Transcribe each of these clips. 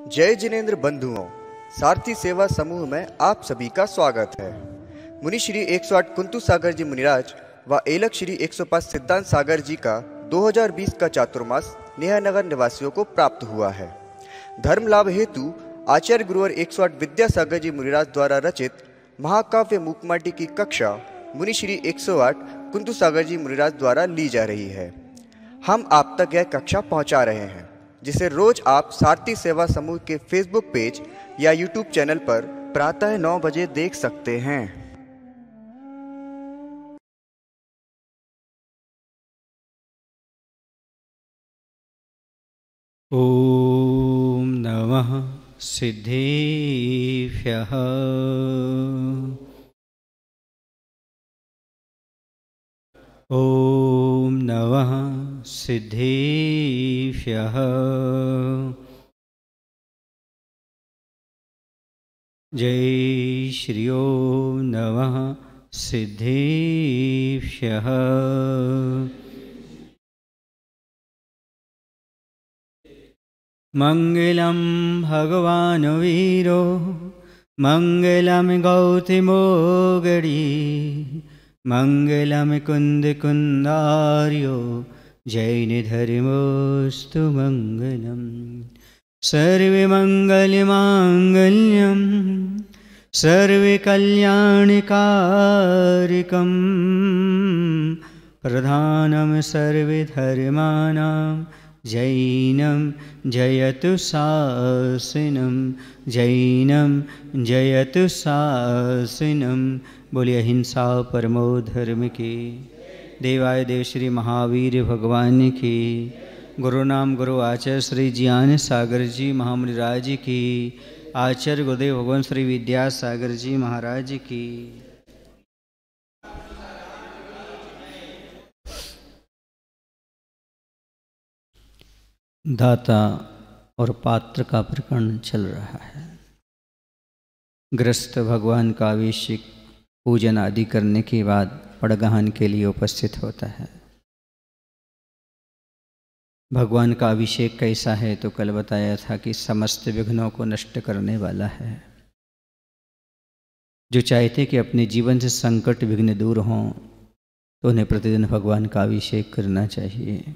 जय जिनेंद्र बंधुओं, सारथी सेवा समूह में आप सभी का स्वागत है। मुनि श्री 108 कुंतु सागर जी मुनिराज व एलक श्री 105 सिद्धांत सागर जी का 2020 का चातुर्मास नेहानगर निवासियों को प्राप्त हुआ है। धर्म लाभ हेतु आचार्य गुरुवर 108 विद्यासागर जी मुनिराज द्वारा रचित महाकाव्य मूकमाटी की कक्षा मुनि श्री 108 कुंतु सागर जी मुनिराज द्वारा ली जा रही है। हम आप तक यह कक्षा पहुंचा रहे हैं, जिसे रोज आप सारथी सेवा समूह के फेसबुक पेज या यूट्यूब चैनल पर प्रातः 9 बजे देख सकते हैं। ओम नमः सिद्धेभ्यः। ओम नमः सिद्धेभ्यः। जय श्री ओम नमः सिद्धेभ्यः। मंगलम भगवान वीरो मंगलम गौतमो गणी मंगलम कुंद कुंदार्यो जैन धर्मोस्तु मंगलम। सर्वे मंगल मांगल्यम सर्वे कल्याणकारकम प्रधानम सर्वे धर्माणां जैनम जयतु शासनम जैनम जयतु शासनम। बोलिए अहिंसा परमो धर्म की। देवाय देव श्री महावीर भगवान की। गुरु नाम गुरु आचार्य श्री ज्ञान सागर जी महामुनिराज की। आचार्य गुरुदेव भगवान श्री विद्यासागर जी महाराज की। दाता और पात्र का प्रकरण चल रहा है। गृहस्थ भगवान का अभिषेक पूजन आदि करने के बाद पड़गहन के लिए उपस्थित होता है। भगवान का अभिषेक कैसा है तो कल बताया था कि समस्त विघ्नों को नष्ट करने वाला है। जो चाहते कि अपने जीवन से संकट विघ्न दूर हों तो उन्हें प्रतिदिन भगवान का अभिषेक करना चाहिए।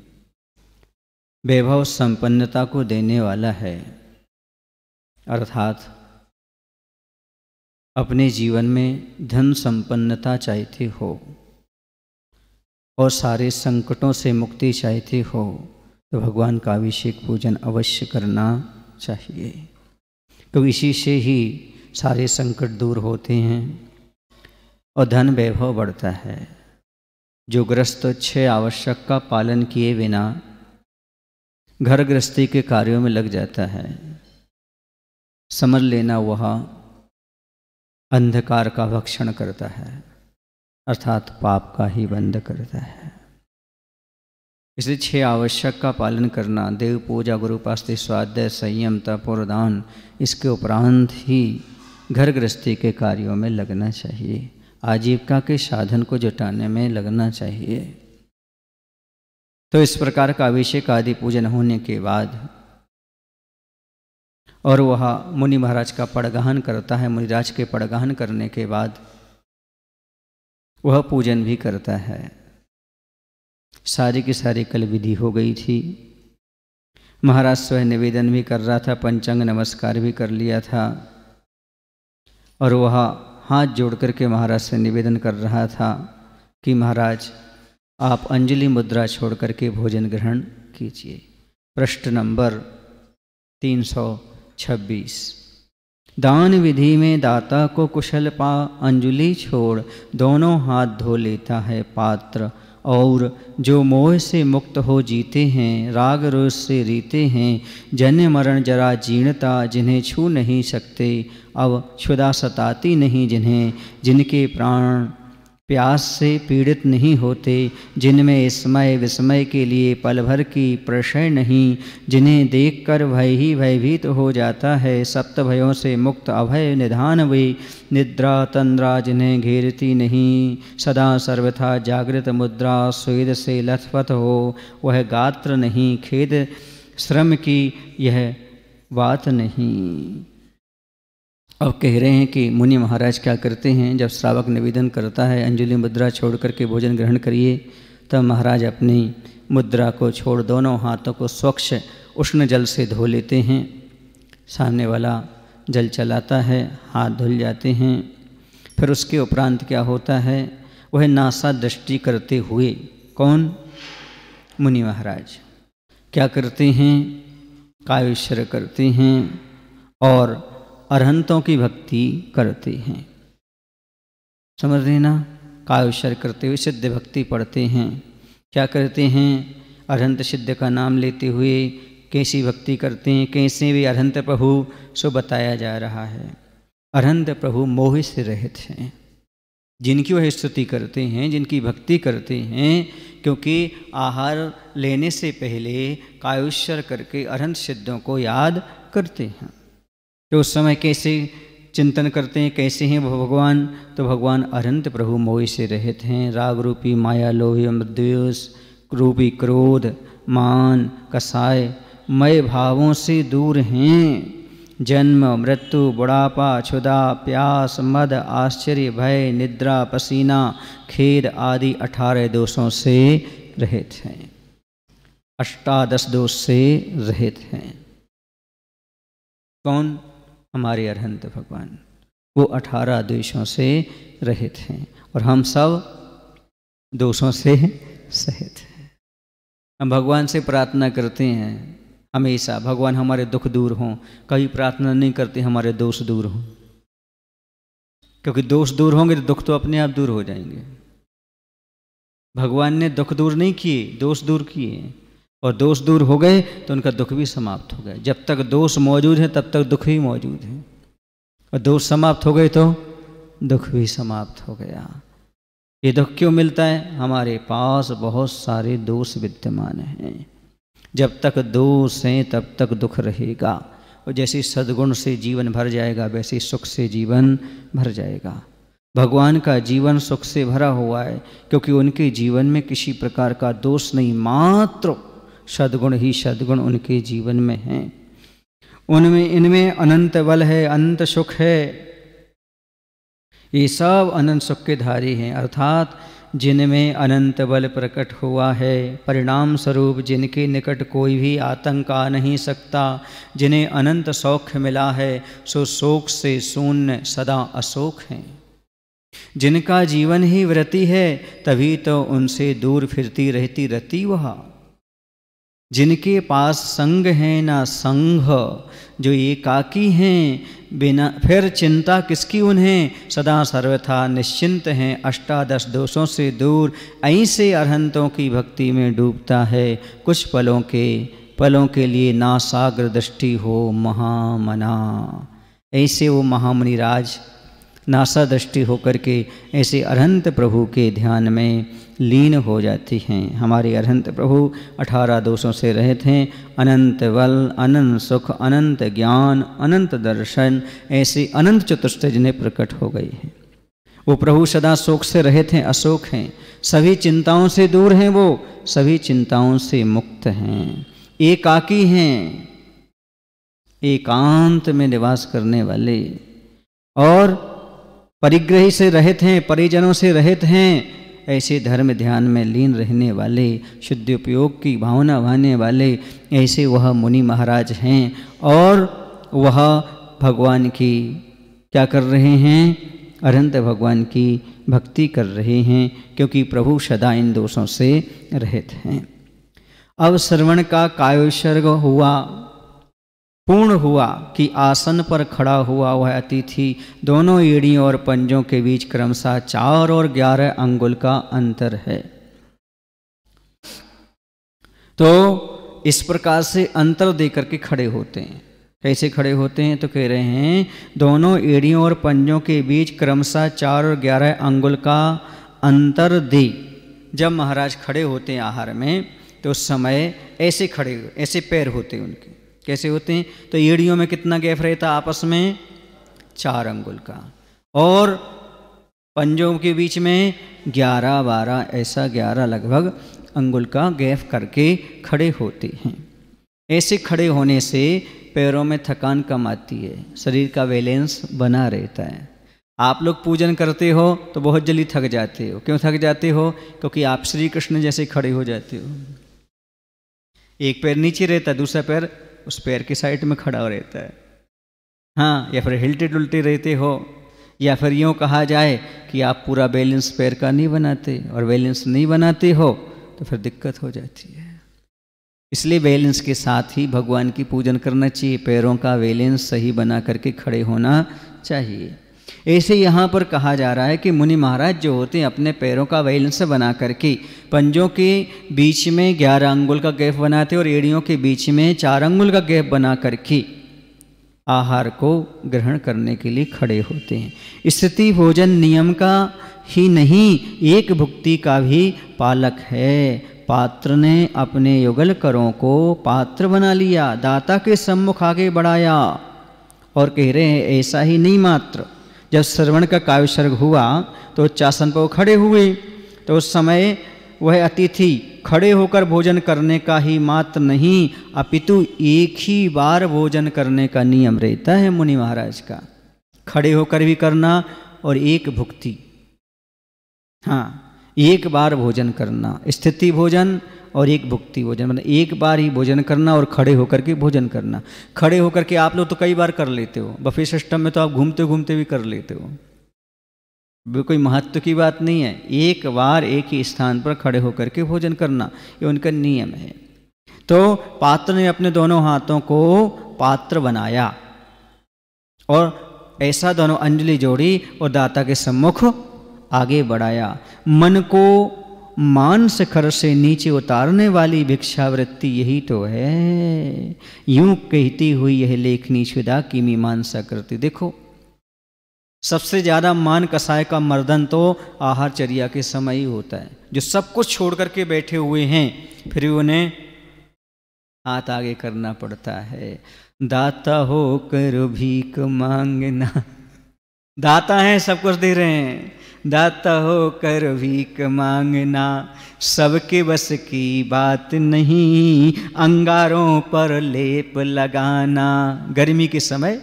वैभव संपन्नता को देने वाला है, अर्थात अपने जीवन में धन संपन्नता चाहते हो और सारे संकटों से मुक्ति चाहते हो तो भगवान का अभिषेक पूजन अवश्य करना चाहिए, क्योंकि इसी से ही सारे संकट दूर होते हैं और धन वैभव बढ़ता है। जो गृहस्थ 6 आवश्यक का पालन किए बिना घर गृहस्थी के कार्यों में लग जाता है, समझ लेना वह अंधकार का भक्षण करता है, अर्थात पाप का ही बंध करता है। इसलिए 6 आवश्यक का पालन करना, देव पूजा, गुरु उपासना, स्वाध्याय, संयम, तप और दान, इसके उपरांत ही घर गृहस्थी के कार्यों में लगना चाहिए। आजीविका के साधन को जुटाने में लगना चाहिए। तो इस प्रकार का अभिषेक आदि पूजन होने के बाद और वह मुनि महाराज का पड़गहन करता है। मुनिराज के पड़गहन करने के बाद वह पूजन भी करता है। सारी की सारी कल विधि हो गई थी। महाराज स्वयं निवेदन भी कर रहा था, पंचांग नमस्कार भी कर लिया था और वह हाथ जोड़ करके महाराज से निवेदन कर रहा था कि महाराज आप अंजलि मुद्रा छोड़ करके भोजन ग्रहण कीजिए। प्रश्न नंबर 326। दान विधि में दाता को कुशल पा अंजलि छोड़ दोनों हाथ धो लेता है पात्र। और जो मोह से मुक्त हो जीते हैं, राग रोष से रीते हैं, जन्य मरण जरा जीर्णता जिन्हें छू नहीं सकते, अब क्षुधा सताती नहीं जिन्हें, जिनके प्राण प्यास से पीड़ित नहीं होते, जिनमें स्मय विस्मय के लिए पल भर की प्रशय नहीं, जिन्हें देखकर भय ही भयभीत हो जाता है, सप्त भयों से मुक्त अभय निधान वे, निद्रा तंद्रा जिन्हें घेरती नहीं, सदा सर्वथा जागृत मुद्रा, स्वेद से लथपथ हो वह गात्र नहीं, खेद श्रम की यह बात नहीं। अब कह रहे हैं कि मुनि महाराज क्या करते हैं, जब श्रावक निवेदन करता है अंजलि मुद्रा छोड़ करके भोजन ग्रहण करिए, तब महाराज अपनी मुद्रा को छोड़ दोनों हाथों को स्वच्छ उष्ण जल से धो लेते हैं। सामने वाला जल चलाता है, हाथ धुल जाते हैं। फिर उसके उपरांत क्या होता है, वह नासा दृष्टि करते हुए, कौन, मुनि महाराज क्या करते हैं, कायेश्वर करते हैं और अरहंतों की भक्ति करते हैं। समझ रहे ना, कायेश्वर करते हुए सिद्ध भक्ति पढ़ते हैं। क्या करते हैं, अरहंत सिद्ध का नाम लेते हुए कैसी भक्ति करते हैं, कैसे भी अरहंत प्रभु सो बताया जा रहा है। अरहंत प्रभु मोह से रहित हैं, जिनकी वह स्तुति करते हैं, जिनकी भक्ति करते हैं, क्योंकि आहार लेने से पहले कायेश्वर करके अरहंत सिद्धों को याद करते हैं। तो उस समय कैसे चिंतन करते हैं, कैसे हैं वो भगवान, तो भगवान अरहंत प्रभु मोह से रहित हैं। राग रूपी माया, लोभ द्वेष रूपी क्रोध, मान, कसाय मय भावों से दूर हैं। जन्म मृत्यु बुढ़ापा क्षुधा प्यास मद आश्चर्य भय निद्रा पसीना खेद आदि 18 दोषों से रहित हैं, अष्टादश दोष से रहित हैं। कौन, हमारे अरहंत भगवान, वो 18 दोषों से रहित हैं और हम सब दोषों से सहित हैं। हम भगवान से प्रार्थना करते हैं हमेशा, भगवान हमारे दुख दूर हों। कभी प्रार्थना नहीं करते हमारे दोष दूर हों, क्योंकि दोष दूर होंगे तो दुख तो अपने आप दूर हो जाएंगे। भगवान ने दुख दूर नहीं किए, दोष दूर किए, और दोष दूर हो गए तो उनका दुख भी समाप्त हो गया। जब तक दोष मौजूद है तब तक दुख भी मौजूद है, और दोष समाप्त हो गए तो दुख भी समाप्त हो गया। ये दुख क्यों मिलता है, हमारे पास बहुत सारे दोष विद्यमान हैं। जब तक दोष हैं तब तक दुख रहेगा, और जैसे सद्गुण से जीवन भर जाएगा वैसे सुख से जीवन भर जाएगा। भगवान का जीवन सुख से भरा हुआ है, क्योंकि उनके जीवन में किसी प्रकार का दोष नहीं, मात्र सद्गुण ही सद्गुण उनके जीवन में हैं। उनमें इनमें अनंत बल है, अनंत सुख है। ये सब अनंत सुख के धारी हैं, अर्थात जिनमें अनंत बल प्रकट हुआ है, परिणाम स्वरूप जिनके निकट कोई भी आतंक आ नहीं सकता, जिन्हें अनंत सौख्य मिला है, सो शोक से शून्य सदा अशोक हैं। जिनका जीवन ही व्रति है, तभी तो उनसे दूर फिरती रहती रति वह। जिनके पास संग है ना संग, जो एकाकी हैं, बिना फिर चिंता किसकी उन्हें, सदा सर्वथा निश्चिंत हैं, अष्टादश दोषों से दूर। ऐसे अरहंतों की भक्ति में डूबता है, कुछ पलों के लिए नासाग्र दृष्टि हो महामना। ऐसे वो महामुनिराज नासा दृष्टि होकर के ऐसे अरहंत प्रभु के ध्यान में लीन हो जाती हैं। हमारे अरहंत प्रभु 18 दोषों से रहित हैं। अनंत बल, अनंत सुख, अनंत ज्ञान, अनंत दर्शन, ऐसे अनंत चतुष्टय जिन्हें प्रकट हो गई हैं। वो प्रभु सदा शोक से रहित हैं, अशोक हैं, सभी चिंताओं से दूर हैं, वो सभी चिंताओं से मुक्त हैं, एकाकी हैं, एकांत में निवास करने वाले, और परिग्रही से रहित हैं, परिजनों से रहित हैं। ऐसे धर्म ध्यान में लीन रहने वाले, शुद्ध उपयोग की भावना भाने वाले, ऐसे वह मुनि महाराज हैं। और वह भगवान की क्या कर रहे हैं, अरहंत भगवान की भक्ति कर रहे हैं, क्योंकि प्रभु सदा इन दोषों से रहित हैं। अब श्रवण का कायोत्सर्ग हुआ, पूर्ण हुआ कि आसन पर खड़ा हुआ वह अतिथि दोनों एड़ियों और पंजों के बीच क्रमशः 4 और 11 अंगुल का अंतर है। तो इस प्रकार से अंतर देकर के खड़े होते हैं। कैसे खड़े होते हैं, तो कह रहे हैं दोनों एड़ियों और पंजों के बीच क्रमशः 4 और 11 अंगुल का अंतर दे। जब महाराज खड़े होते हैं आहार में तो उस समय ऐसे खड़े, ऐसे पैर होते हैं उनके। कैसे होते हैं? तो एड़ियों में कितना गैप रहता आपस में? 4 अंगुल का, और पंजों के बीच में 11-12, ऐसा 11 लगभग अंगुल का गैप करके खड़े होते हैं। ऐसे खड़े होने से पैरों में थकान कम आती है, शरीर का बैलेंस बना रहता है। आप लोग पूजन करते हो तो बहुत जल्दी थक जाते हो। क्यों थक जाते हो? क्योंकि आप श्री कृष्ण जैसे खड़े हो जाते हो। एक पैर नीचे रहता है, दूसरा पैर उस पैर के साइड में खड़ा रहता है। हाँ, या फिर हिलते डुलते रहते हो, या फिर यूँ कहा जाए कि आप पूरा बैलेंस पैर का नहीं बनाते, और बैलेंस नहीं बनाते हो तो फिर दिक्कत हो जाती है। इसलिए बैलेंस के साथ ही भगवान की पूजन करना चाहिए। पैरों का बैलेंस सही बना करके खड़े होना चाहिए। ऐसे यहाँ पर कहा जा रहा है कि मुनि महाराज जो होते हैं अपने पैरों का बैलेंस बना करके पंजों के बीच में 11 अंगुल का गैप बनाते और एड़ियों के बीच में 4 अंगुल का गैप बना करके आहार को ग्रहण करने के लिए खड़े होते हैं। स्थिति भोजन नियम का ही नहीं, एक भुक्ति का भी पालक है। पात्र ने अपने युगल करों को पात्र बना लिया, दाता के सम्मुख आगे बढ़ाया। और कह रहे हैं ऐसा ही नहीं मात्र, जब श्रवण का काव्य सर्ग हुआ तो उच्चासन पर खड़े हुए, तो उस समय वह अतिथि खड़े होकर भोजन करने का ही मात्र नहीं, अपितु एक ही बार भोजन करने का नियम रहता है मुनि महाराज का। खड़े होकर भी करना और एक भुक्ति, हाँ, एक बार भोजन करना। स्थिति भोजन और एक भुक्ति भोजन, मतलब एक बार ही भोजन करना और खड़े होकर के भोजन करना। खड़े होकर के आप लोग तो कई बार कर लेते हो, बफे सिस्टम में तो आप घूमते घूमते भी कर लेते हो, वो कोई महत्व की बात नहीं है। एक बार एक ही स्थान पर खड़े होकर के भोजन करना, ये उनका नियम है। तो पात्र ने अपने दोनों हाथों को पात्र बनाया और ऐसा दोनों अंजलि जोड़ी और दाता के सम्मुख आगे बढ़ाया। मन को मान शिखर से नीचे उतारने वाली भिक्षावृत्ति यही तो है। यूं कहती हुई यह लेखनी शुदा की मीमांसा करती। देखो, सबसे ज़्यादा मान कसाय का मर्दन तो आहार चर्या के समय ही होता है, जो सब कुछ छोड़ करके बैठे हुए हैं फिर उन्हें हाथ आगे करना पड़ता है। दाता हो कर भीख मांगना, दाता है सब कुछ दे रहे हैं, दाता हो कर भीख मांगना सबके बस की बात नहीं, अंगारों पर लेप लगाना। गर्मी के समय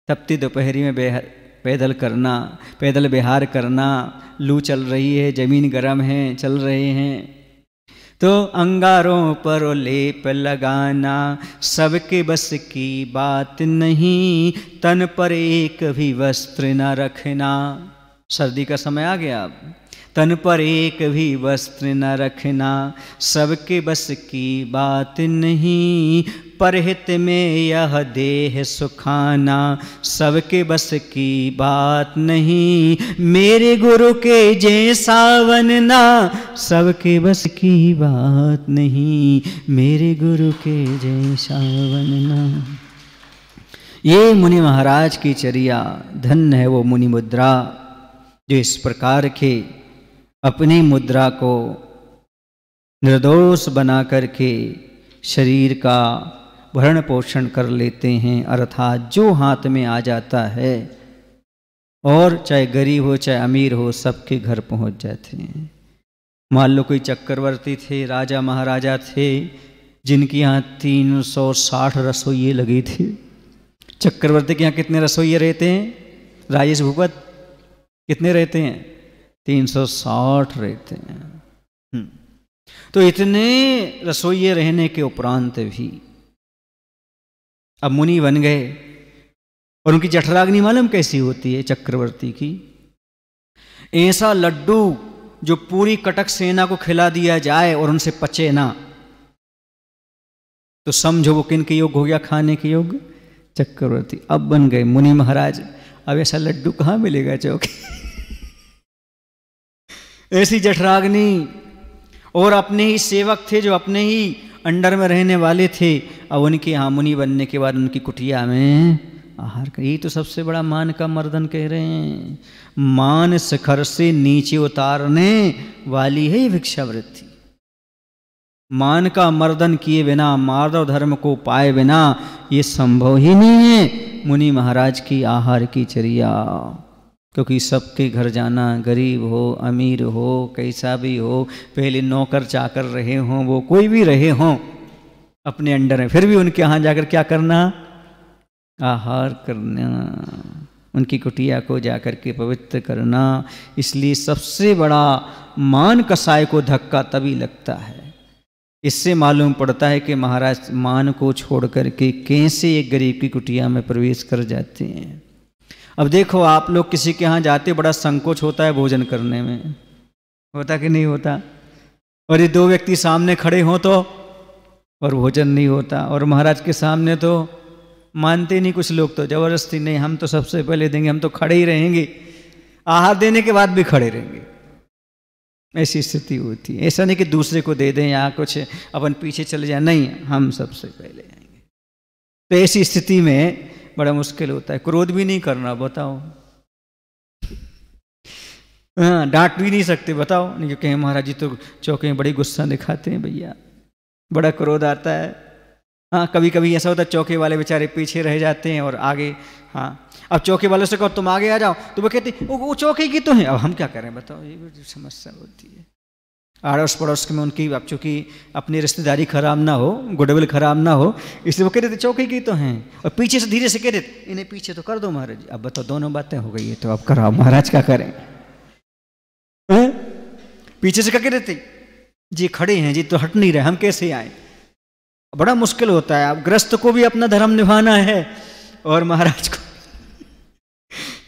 तपती दोपहरी में पैदल करना, पैदल विहार करना, लू चल रही है, जमीन गर्म है, चल रहे हैं, तो अंगारों पर लेप लगाना सबके बस की बात नहीं, तन पर एक भी वस्त्र न रखना। सर्दी का समय आ गया, अब तन पर एक भी वस्त्र न रखना सबके बस की बात नहीं, परहित में यह देह सुखाना सबके बस की बात नहीं, मेरे गुरु के जैसा बनना सबके बस की बात नहीं, मेरे गुरु के जैसा बनना। ये मुनि महाराज की चर्या, धन्य है वो मुनि मुद्रा जो इस प्रकार के अपनी मुद्रा को निर्दोष बना करके शरीर का भरण पोषण कर लेते हैं, अर्थात जो हाथ में आ जाता है, और चाहे गरीब हो चाहे अमीर हो सबके घर पहुंच जाते हैं। मान लो कोई चक्रवर्ती थे, राजा महाराजा थे, जिनके यहाँ 360 रसोइये लगी थी। चक्रवर्ती के यहाँ कितने रसोइये रहते हैं? राजेश भूपत कितने रहते हैं? 360 रहते हैं। तो इतने रसोइये रहने के उपरांत भी अब मुनि बन गए, और उनकी जठराग्नि मालूम कैसी होती है चक्रवर्ती की? ऐसा लड्डू जो पूरी कटक सेना को खिला दिया जाए और उनसे पचे ना, तो समझो वो किन के योग हो गया खाने के योग? चक्रवर्ती। अब बन गए मुनि महाराज, अब ऐसा लड्डू कहाँ मिलेगा चौकी? ऐसी जठराग्नि। और अपने ही सेवक थे जो अपने ही अंडर में रहने वाले थे, अब उनके यहाँ मुनि बनने के बाद उनकी कुटिया में आहार कर। ये तो सबसे बड़ा मान का मर्दन कह रहे हैं। मान शिखर से नीचे उतारने वाली है ये भिक्षावृत्ति। मान का मर्दन किए बिना, माधव धर्म को पाए बिना ये संभव ही नहीं है मुनि महाराज की आहार की चर्या। क्योंकि सबके घर जाना, गरीब हो अमीर हो कैसा भी हो, पहले नौकर चाकर रहे हों, वो कोई भी रहे हों अपने अंडर में, फिर भी उनके यहाँ जाकर क्या करना, आहार करना, उनकी कुटिया को जाकर के पवित्र करना। इसलिए सबसे बड़ा मान कसाय को धक्का तभी लगता है। इससे मालूम पड़ता है कि महाराज मान को छोड़ करके कैसे एक गरीब की कुटिया में प्रवेश कर जाते हैं। अब देखो, आप लोग किसी के यहाँ जाते, बड़ा संकोच होता है भोजन करने में, होता कि नहीं होता? और ये दो व्यक्ति सामने खड़े हों तो और भोजन नहीं होता, और महाराज के सामने तो मानते नहीं कुछ लोग, तो जबरदस्ती नहीं, हम तो सबसे पहले देंगे, हम तो खड़े ही रहेंगे, आहार देने के बाद भी खड़े रहेंगे। ऐसी स्थिति होती है। ऐसा नहीं कि दूसरे को दे दें या कुछ अपन पीछे चले जाए, नहीं, हम सबसे पहले आएंगे। तो ऐसी स्थिति में बड़ा मुश्किल होता है। क्रोध भी नहीं करना, बताओ, हाँ, डांट भी नहीं सकते, बताओ, नहीं, क्योंकि महाराज जी तो चौके में बड़ी गुस्सा दिखाते हैं भैया, बड़ा क्रोध आता है। हाँ, कभी कभी ऐसा होता है चौके वाले बेचारे पीछे रह जाते हैं और आगे, हाँ, अब चौके वालों से कहो तुम आगे आ जाओ तो वो कहते वो चौके की तो है, अब हम क्या करें, बताओ, ये भी समस्या होती है। आड़ोस पड़ोस में उनकी, अब चूंकि अपनी रिश्तेदारी खराब ना हो, गुडविल खराब ना हो, इसलिए वो कह देते चौके की तो हैं, और पीछे से धीरे से कह देते इन्हें पीछे तो कर दो महाराज। अब बताओ, दोनों बातें हो गई है, तो अब कराओ महाराज, क्या करें? पीछे से क्या कह देते, जी खड़े हैं जी, तो हट नहीं रहे, हम कैसे आए? बड़ा मुश्किल होता है। अब ग्रस्त को भी अपना धर्म निभाना है और महाराज को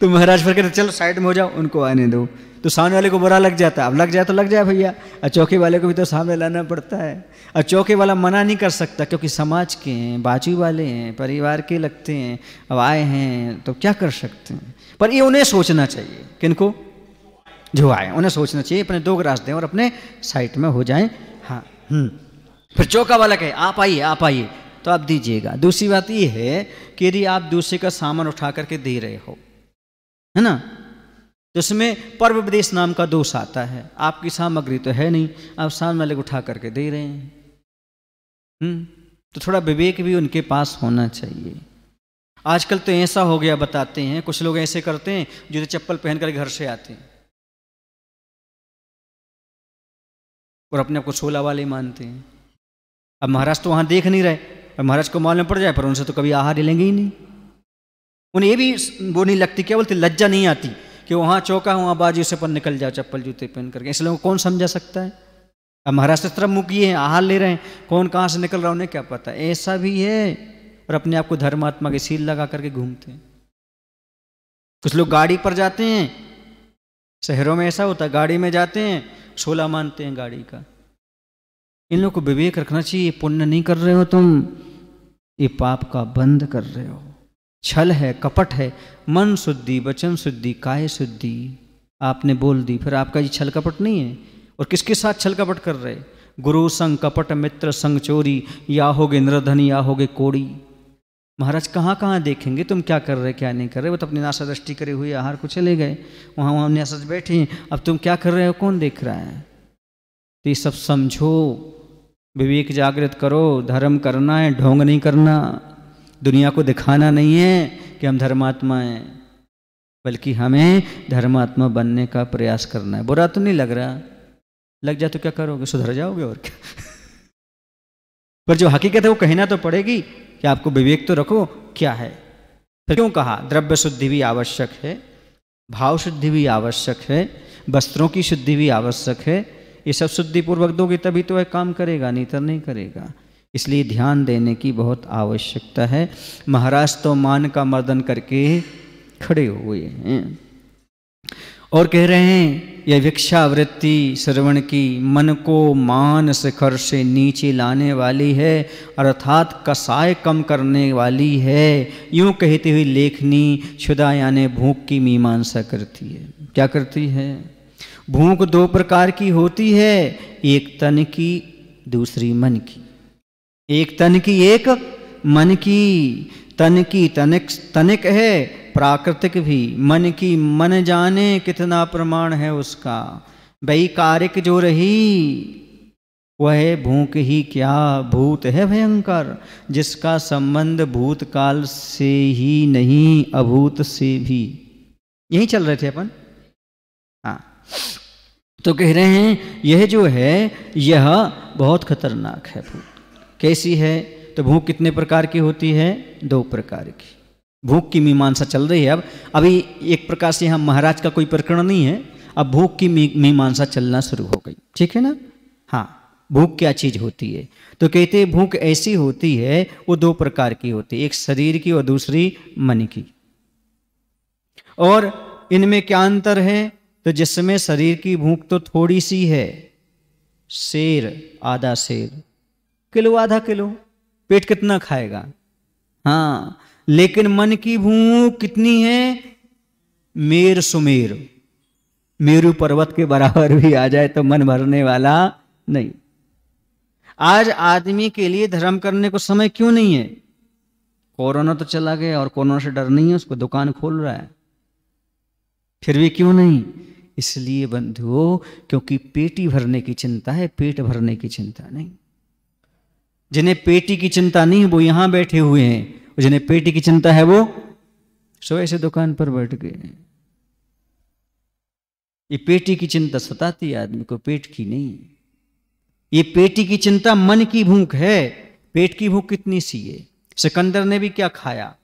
तो महाराज फिर कहते चलो साइड में हो जाओ, उनको आने दो, तो सामने वाले को बुरा लग जाता है। अब लग जाए तो लग जाए भैया, और चौके वाले को भी तो सामने लाना पड़ता है। और चौके वाला मना नहीं कर सकता, क्योंकि समाज के हैं, बाजू वाले हैं, परिवार के लगते हैं, अब आए हैं तो क्या कर सकते हैं। पर ये उन्हें सोचना चाहिए, किनको, जो आए उन्हें सोचना चाहिए, अपने दो ग्रास दें और अपने साइड में हो जाएं। हाँ, फिर चौका वाला कहे आप आइए, आप आइए, तो आप दीजिएगा। दूसरी बात ये है कि यदि आप दूसरे का सामान उठा करके दे रहे हो, है ना, तो उसमें पर्व विदेश नाम का दोष आता है। आपकी सामग्री तो है नहीं, आप सामने वाले को उठा करके दे रहे हैं। तो थोड़ा विवेक भी उनके पास होना चाहिए। आजकल तो ऐसा हो गया, बताते हैं, कुछ लोग ऐसे करते हैं जूते चप्पल पहन कर घर से आते हैं और अपने आप को सोला वाले मानते हैं। अब महाराज तो वहाँ देख नहीं रहे, अब महाराज को मालूम पड़ जाए, पर उनसे तो कभी आहार लेंगे ही नहीं। उन्हें ये भी वो नहीं लगती, क्या बोलते, लज्जा नहीं आती कि वहाँ चौका वहाँ बाजी से पर निकल जाओ चप्पल जूते पहन करके। इसलिए कौन समझा सकता है? अब महाराज इस तरफ मुँह किए हैं, आहार ले रहे हैं, कौन कहाँ से निकल रहा है उन्हें क्या पता। ऐसा भी है, और अपने आप को धर्मात्मा की सील लगा करके घूमते हैं। कुछ लोग गाड़ी पर जाते हैं, शहरों में ऐसा होता है, गाड़ी में जाते हैं, सोला मानते हैं गाड़ी का। इन लोगों को विवेक रखना चाहिए, पुण्य नहीं कर रहे हो तुम, ये पाप का बंद कर रहे हो। छल है, कपट है, मन शुद्धि, वचन शुद्धि, काय शुद्धि, आपने बोल दी, फिर आपका ये छल कपट नहीं है। और किसके साथ छल कपट कर रहे? गुरु संग कपट, मित्र संग चोरी, या होगे निर्धन या होगे कोड़ी। महाराज कहाँ कहाँ देखेंगे तुम क्या कर रहे क्या नहीं कर रहे? वो तो अपनी नासा दृष्टि करे हुए आहार को चले गए, वहाँ वहाँ न्यासज बैठे हैं, अब तुम क्या कर रहे हो कौन देख रहा है? तो ये सब समझो, विवेक जागृत करो, धर्म करना है, ढोंग नहीं करना, दुनिया को दिखाना नहीं है कि हम धर्मात्मा हैं, बल्कि हमें धर्मात्मा बनने का प्रयास करना है। बुरा तो नहीं लग रहा, लग जाए तो क्या करोगे, सुधर जाओगे और क्या। पर जो हकीकत है वो कहना तो पड़ेगी कि आपको विवेक तो रखो क्या है। फिर क्यों कहा द्रव्य शुद्धि भी आवश्यक है, भाव शुद्धि भी आवश्यक है, वस्त्रों की शुद्धि भी आवश्यक है। ये सब शुद्धि पूर्वक दोगे तभी तो वह काम करेगा, नहीं तो नहीं करेगा। इसलिए ध्यान देने की बहुत आवश्यकता है। महाराज तो मान का मर्दन करके खड़े हुए हैं और कह रहे हैं यह भिक्षावृत्ति श्रवण की मन को मान शिखर से नीचे लाने वाली है, अर्थात कसाय कम करने वाली है। यूँ कहते हुए लेखनी क्षुधा यानी भूख की मीमांसा करती है। क्या करती है? भूख दो प्रकार की होती है, एक तन की दूसरी मन की। एक तन की एक मन की। तन की तनिक है, प्राकृतिक भी। मन की मन जाने, कितना प्रमाण है उसका। वैकारिक जो रही वह भूख ही क्या, भूत है भयंकर, जिसका संबंध भूतकाल से ही नहीं, अभूत से भी। यही चल रहे थे अपन। हाँ, तो कह रहे हैं यह जो है यह बहुत खतरनाक है भूख। कैसी है? तो भूख कितने प्रकार की होती है? 2 प्रकार की। भूख की मीमांसा चल रही है। अब अभी एक प्रकार से यहाँ महाराज का कोई प्रकरण नहीं है, अब भूख की मीमांसा चलना शुरू हो गई। ठीक है ना? हाँ, भूख क्या चीज होती है? तो कहते हैं भूख ऐसी होती है, वो 2 प्रकार की होती है, एक शरीर की और दूसरी मन की। और इनमें क्या अंतर है? तो जिसमें शरीर की भूख तो थोड़ी सी है, शेर आधा शेर, किलो आधा किलो, पेट कितना खाएगा? हाँ, लेकिन मन की भूख कितनी है? मेर सुमेर, मेरू पर्वत के बराबर भी आ जाए तो मन भरने वाला नहीं। आज आदमी के लिए धर्म करने को समय क्यों नहीं है? कोरोना तो चला गया और कोरोना से डर नहीं है, उसको दुकान खोल रहा है, फिर भी क्यों नहीं? इसलिए बंधुओं, क्योंकि पेटी भरने की चिंता है, पेट भरने की चिंता नहीं। जिन्हें पेटी की चिंता नहीं वो यहां बैठे हुए हैं, जिन्हें पेटी की चिंता है वो सुबह से दुकान पर बैठ गए। ये पेटी की चिंता सताती है आदमी को, पेट की नहीं। ये पेटी की चिंता मन की भूख है। पेट की भूख कितनी सी है? सिकंदर ने भी क्या खाया,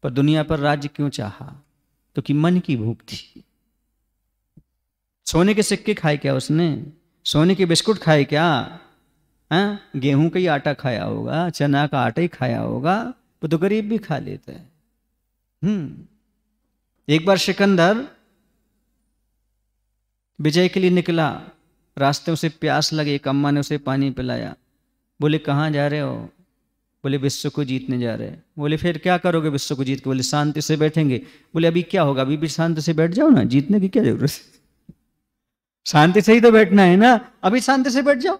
पर दुनिया पर राज्य क्यों चाहा? तो कि मन की भूख थी। सोने के सिक्के खाए क्या उसने? सोने के बिस्कुट खाए क्या? गेहूं का ही आटा खाया होगा, चना का आटा ही खाया होगा, वो तो गरीब भी खा लेता है। एक बार सिकंदर विजय के लिए निकला, रास्ते उसे प्यास लगी, एक अम्मा ने उसे पानी पिलाया। बोले कहाँ जा रहे हो? बोले विश्व को जीतने जा रहे हैं। बोले फिर क्या करोगे विश्व को जीत के? बोले शांति से बैठेंगे। बोले अभी क्या होगा, अभी भी शांति से बैठ जाओ ना, जीतने की क्या जरूरत है? शांति से ही तो बैठना है ना, अभी शांति से बैठ जाओ।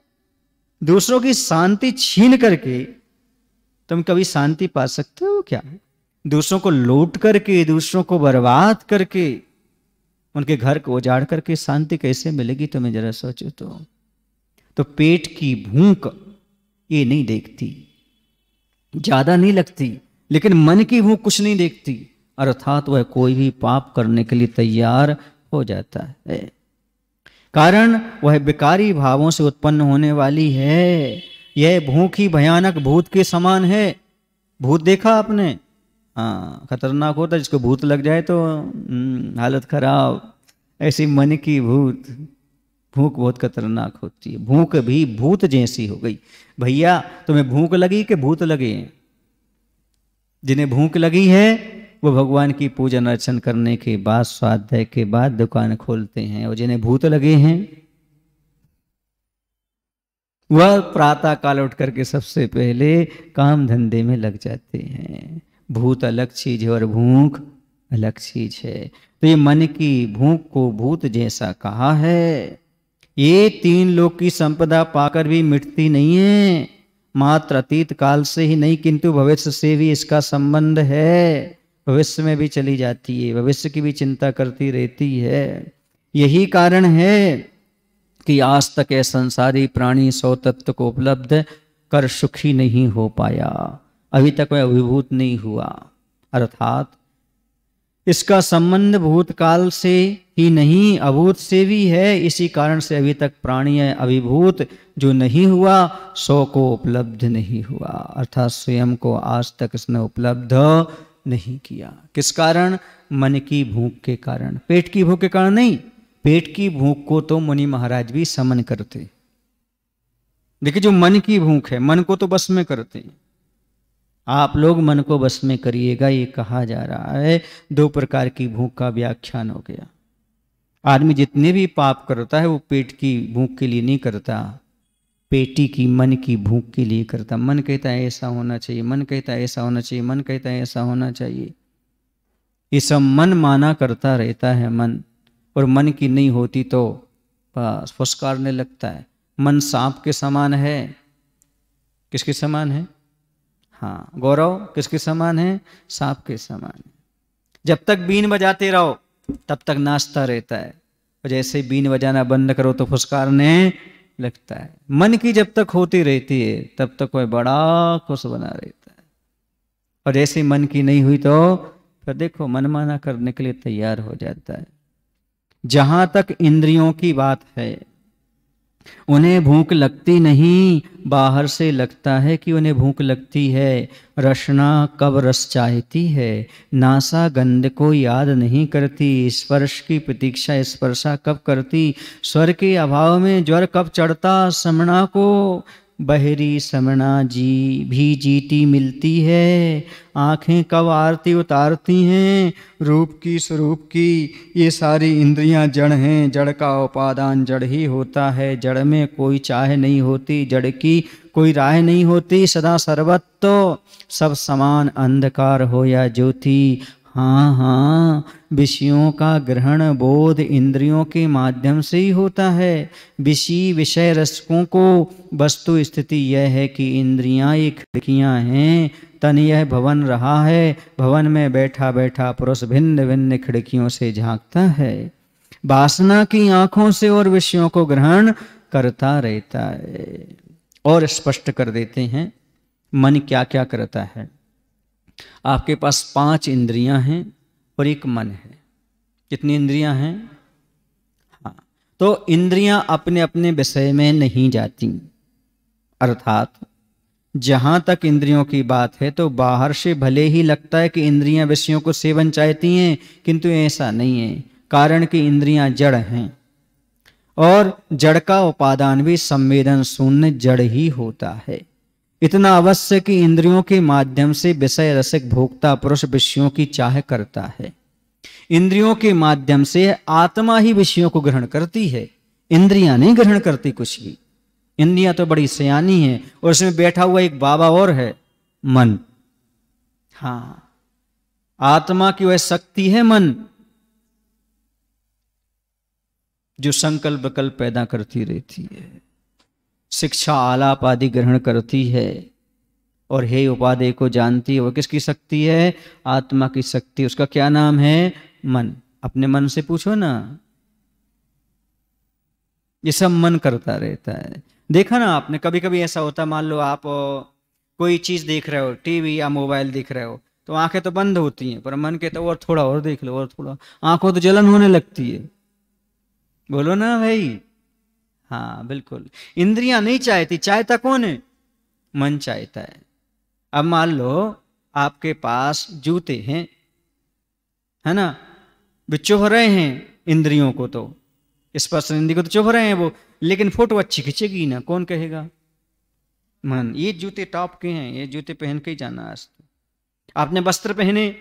दूसरों की शांति छीन करके तुम कभी शांति पा सकते हो क्या? दूसरों को लूट करके, दूसरों को बर्बाद करके, उनके घर को उजाड़ करके शांति कैसे मिलेगी तुम्हें? जरा सोचो तो पेट की भूख ये नहीं देखती, ज्यादा नहीं लगती, लेकिन मन की भूख कुछ नहीं देखती, अर्थात वह कोई भी पाप करने के लिए तैयार हो जाता है। कारण वह विकारी भावों से उत्पन्न होने वाली है। यह भूख ही भयानक भूत के समान है। भूत देखा आपने? हाँ, खतरनाक होता है, जिसको भूत लग जाए तो हालत खराब। ऐसी मन की भूख बहुत खतरनाक होती है। भूख भी भूत जैसी हो गई। भैया तुम्हें भूख लगी कि भूत लगे? जिन्हें भूख लगी है वो भगवान की पूजन अर्चन करने के बाद, स्वाध्याय के बाद दुकान खोलते हैं, और जिन्हें भूत लगे हैं वह प्रातः काल उठ करके सबसे पहले काम धंधे में लग जाते हैं। भूत अलग चीज है और भूख अलग चीज है। तो ये मन की भूख को भूत जैसा कहा है। ये 3 लोक की संपदा पाकर भी मिटती नहीं है, मात्र अतीत काल से ही नहीं किंतु भविष्य से भी इसका संबंध है। भविष्य में भी चली जाती है, भविष्य की भी चिंता करती रहती है। यही कारण है कि आज तक यह संसारी प्राणी 100 तत्व को उपलब्ध कर सुखी नहीं हो पाया, अभी तक वह अभिभूत नहीं हुआ। अर्थात इसका संबंध भूतकाल से ही नहीं अभूत से भी है। इसी कारण से अभी तक प्राणी है अभिभूत जो नहीं हुआ, 100 को उपलब्ध नहीं हुआ, अर्थात स्वयं को आज तक इसने उपलब्ध नहीं किया। किस कारण? मन की भूख के कारण, पेट की भूख के कारण नहीं। पेट की भूख को तो मुनि महाराज भी समन करते। देखिए जो मन की भूख है, मन को तो बस में करते हैं। आप लोग मन को बस में करिएगा, ये कहा जा रहा है। 2 प्रकार की भूख का व्याख्यान हो गया। आदमी जितने भी पाप करता है वो पेट की भूख के लिए नहीं करता, पेटी की मन की भूख के लिए करता। मन कहता है ऐसा होना चाहिए, मन कहता है ऐसा होना चाहिए, मन कहता है ऐसा होना चाहिए। ये सब मन माना करता रहता है मन, और मन की नहीं होती तो बस फुसकारने लगता है। मन सांप के समान है। किसके समान है? हाँ, गौरव किसके समान है? सांप के समान है। जब तक बीन बजाते रहो तब तक नाचता रहता है, और जैसे बीन बजाना बंद करो तो फुसकारने लगता है। मन की जब तक होती रहती है तब तक कोई बड़ा खुश बना रहता है, और जैसे मन की नहीं हुई तो फिर देखो मनमाना करने के लिए तैयार हो जाता है। जहां तक इंद्रियों की बात है, उन्हें भूख लगती नहीं, बाहर से लगता है कि उन्हें भूख लगती है। रसना कब रस चाहती है, नासा गंध को याद नहीं करती। स्पर्श की प्रतीक्षा स्पर्शा कब करती, स्वर के अभाव में ज्वर कब चढ़ता। समणा को बहरी समणा जी भी जीती मिलती है। आंखें कब आरती उतारती हैं, रूप की स्वरूप की। ये सारी इंद्रियां जड़ हैं, जड़ का उपादान जड़ ही होता है। जड़ में कोई चाह नहीं होती, जड़ की कोई राह नहीं होती। सदा सर्वत्र सब समान, अंधकार हो या ज्योति। हाँ हाँ, विषयों का ग्रहण बोध इंद्रियों के माध्यम से ही होता है। विषय रसकों को वस्तु स्थिति यह है कि इंद्रियां ये खिड़कियां हैं, तन यह भवन रहा है। भवन में बैठा बैठा पुरुष भिन्न भिन्न खिड़कियों से झांकता है। वासना की आंखों से और विषयों को ग्रहण करता रहता है। और स्पष्ट कर देते हैं मन क्या क्या करता है। आपके पास 5 इंद्रियां हैं और एक मन है। कितनी इंद्रियां हैं? हाँ, तो इंद्रियां अपने अपने विषय में नहीं जाती, अर्थात जहां तक इंद्रियों की बात है तो बाहर से भले ही लगता है कि इंद्रियां विषयों को सेवन चाहती हैं, किंतु ऐसा नहीं है। कारण कि इंद्रियां जड़ हैं, और जड़ का उपादान भी संवेदन शून्य जड़ ही होता है। इतना अवश्य कि इंद्रियों के माध्यम से विषय रसिक भोक्ता पुरुष विषयों की चाह करता है। इंद्रियों के माध्यम से आत्मा ही विषयों को ग्रहण करती है, इंद्रियां नहीं ग्रहण करती कुछ भी। इंद्रियां तो बड़ी सयानी है, और उसमें बैठा हुआ एक बाबा और है, मन। हाँ, आत्मा की वह शक्ति है मन, जो संकल्प विकल्प पैदा करती रहती है, शिक्षा आलाप आदि ग्रहण करती है, और हे उपादेय को जानती है। वह किसकी शक्ति है? आत्मा की शक्ति। उसका क्या नाम है? मन। अपने मन से पूछो ना, ये सब मन करता रहता है। देखा ना आपने, कभी कभी ऐसा होता, मान लो आप कोई चीज देख रहे हो, टीवी या मोबाइल देख रहे हो, तो आंखें तो बंद होती हैं, पर मन कहता है और थोड़ा और देख लो, और थोड़ा। आंखों तो जलन होने लगती है। बोलो ना भाई। हाँ बिल्कुल, इंद्रियां नहीं चाहती, चाहता कौन है? मन चाहता है। अब मान लो आपके पास जूते हैं, है ना, वे चुभ रहे हैं इंद्रियों को, तो स्पर्श इंद्रिय को तो चुभ रहे हैं वो, लेकिन फोटो अच्छी खींचेगी ना, कौन कहेगा? मन। ये जूते टॉप के हैं, ये जूते पहन के ही जाना। आज तो आपने वस्त्र पहने,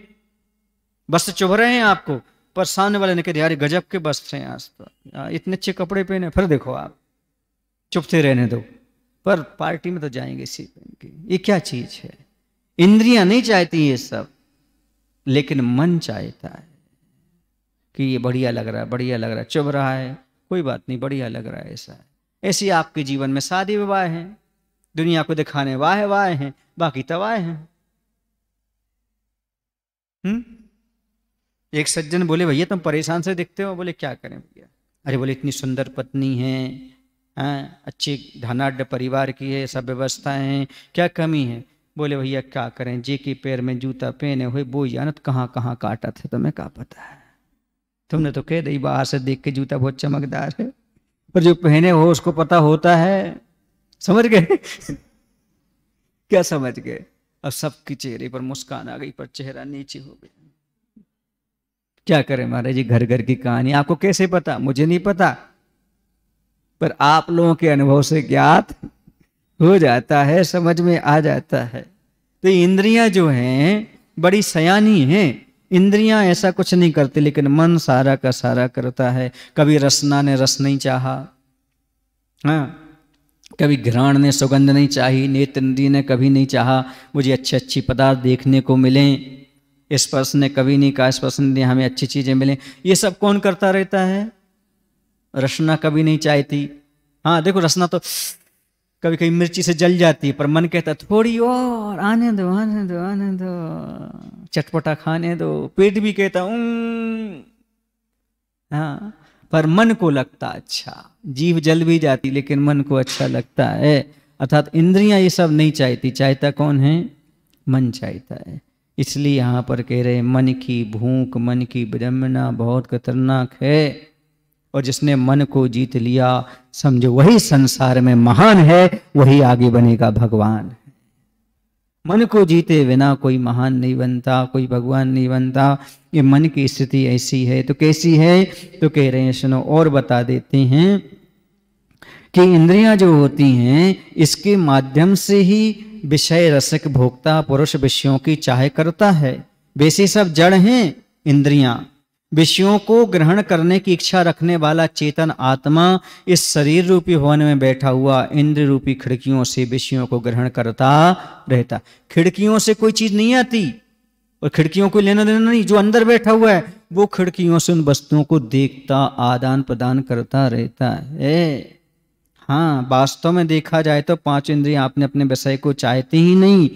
वस्त्र चुभ रहे हैं आपको, पर सामने वाले ने कहा यार गजब के वस्त्र हैं, आज तो इतने अच्छे कपड़े पहने, फिर देखो आप चुपते रहने दो, पर पार्टी में तो जाएंगे इसी पहन के। ये क्या चीज है? इंद्रियां नहीं चाहती ये सब, लेकिन मन चाहता है कि ये बढ़िया लग रहा है, बढ़िया लग रहा है। चुभ रहा है, कोई बात नहीं, बढ़िया लग रहा है। ऐसा है। ऐसी आपके जीवन में शादी विवाह है, दुनिया को दिखाने वाह वाह हैं, बाकी तवाह हैं। एक सज्जन बोले भैया तुम परेशान से दिखते हो। बोले क्या करें भैया? अरे बोले इतनी सुंदर पत्नी है, अच्छी धनाढ़ परिवार की है, सब व्यवस्था है, क्या कमी है? बोले भैया क्या करें, जे के पैर में जूता पहने हुए वो जानत कहाँ कहाँ काटा थे, तुम्हें क्या पता है? तुमने तो कह दी बाहर से देख के जूता बहुत चमकदार है, पर जो पहने हो उसको पता होता है। समझ गए? क्या समझ गए? अब सबके चेहरे पर मुस्कान आ गई, पर चेहरा नीचे हो गया। क्या करें महाराज जी, घर घर की कहानी। आपको कैसे पता? मुझे नहीं पता, पर आप लोगों के अनुभव से ज्ञात हो जाता है, समझ में आ जाता है। तो इंद्रियां जो हैं बड़ी सयानी हैं। इंद्रियां ऐसा कुछ नहीं करती, लेकिन मन सारा का सारा करता है। कभी रसना ने रस नहीं चाहा, हाँ, कभी घ्राण ने सुगंध नहीं चाही, नेत्र इंद्रिय ने कभी नहीं चाहा मुझे अच्छे अच्छी पदार्थ देखने को मिलें, स्पर्श ने कभी नहीं कहा स्पर्श ने हमें अच्छी चीजें मिलें। ये सब कौन करता रहता है? रसना कभी नहीं चाहती। हाँ देखो, रसना तो कभी कभी मिर्ची से जल जाती है, पर मन कहता थोड़ी और, आने दो आने दो आने दो, चटपटा खाने दो। पेट भी कहता हाँ, पर मन को लगता अच्छा। जीभ जल भी जाती लेकिन मन को अच्छा लगता है। अर्थात इंद्रियां ये सब नहीं चाहती, चाहता कौन है? मन चाहता है। इसलिए यहाँ पर कह रहे मन की भूख, मन की विडंबना बहुत खतरनाक है। और जिसने मन को जीत लिया, समझो वही संसार में महान है, वही आगे बनेगा भगवान है। मन को जीते बिना कोई महान नहीं बनता, कोई भगवान नहीं बनता। ये मन की स्थिति ऐसी है। तो कैसी है? तो कह रहे हैं सुनो, और बता देते हैं कि इंद्रियां जो होती हैं, इसके माध्यम से ही विषय रसिक भोक्ता पुरुष विषयों की चाह करता है। वैसे सब जड़ हैं इंद्रियां। विषयों को ग्रहण करने की इच्छा रखने वाला चेतन आत्मा इस शरीर रूपी भवन में बैठा हुआ इंद्र रूपी खिड़कियों से विषयों को ग्रहण करता रहता। खिड़कियों से कोई चीज नहीं आती और खिड़कियों को लेना देना नहीं। जो अंदर बैठा हुआ है वो खिड़कियों से उन वस्तुओं को देखता, आदान प्रदान करता रहता है। हाँ, वास्तव में देखा जाए तो पांच इंद्रियां अपने अपने विषय को चाहती ही नहीं,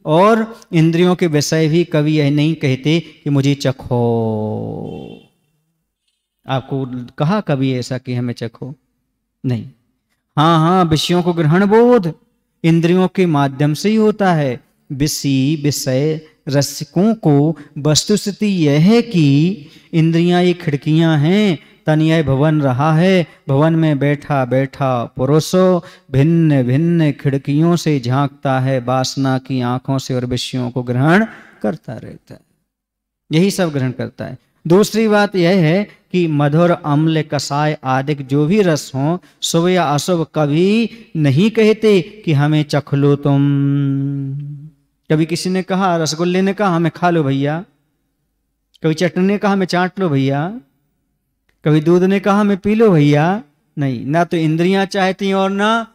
और इंद्रियों के विषय भी कभी यह नहीं कहते कि मुझे चखो। आपको कहा कभी ऐसा कि हमें चखो? नहीं। हाँ हाँ, विषयों को ग्रहण बोध इंद्रियों के माध्यम से ही होता है। विषय रसिकों को वस्तुस्थिति यह है कि इंद्रियां ये खिड़कियां हैं, तन यह भवन रहा है, भवन में बैठा बैठा पुरुषो भिन्न भिन्न खिड़कियों से झांकता है वासना की आंखों से और विषयों को ग्रहण करता रहता है। यही सब ग्रहण करता है। दूसरी बात यह है कि मधुर अम्ल कसाय आदि जो भी रस हों, शुभ या अशुभ कभी नहीं कहते कि हमें चख लो तुम। कभी किसी ने कहा, रसगुल्ले ने कहा हमें खा लो भैया, कभी चटनी ने कहा हमें चाट लो भैया, कभी दूध ने कहा हमें पी लो भैया। नहीं, ना तो इंद्रियां चाहती और ना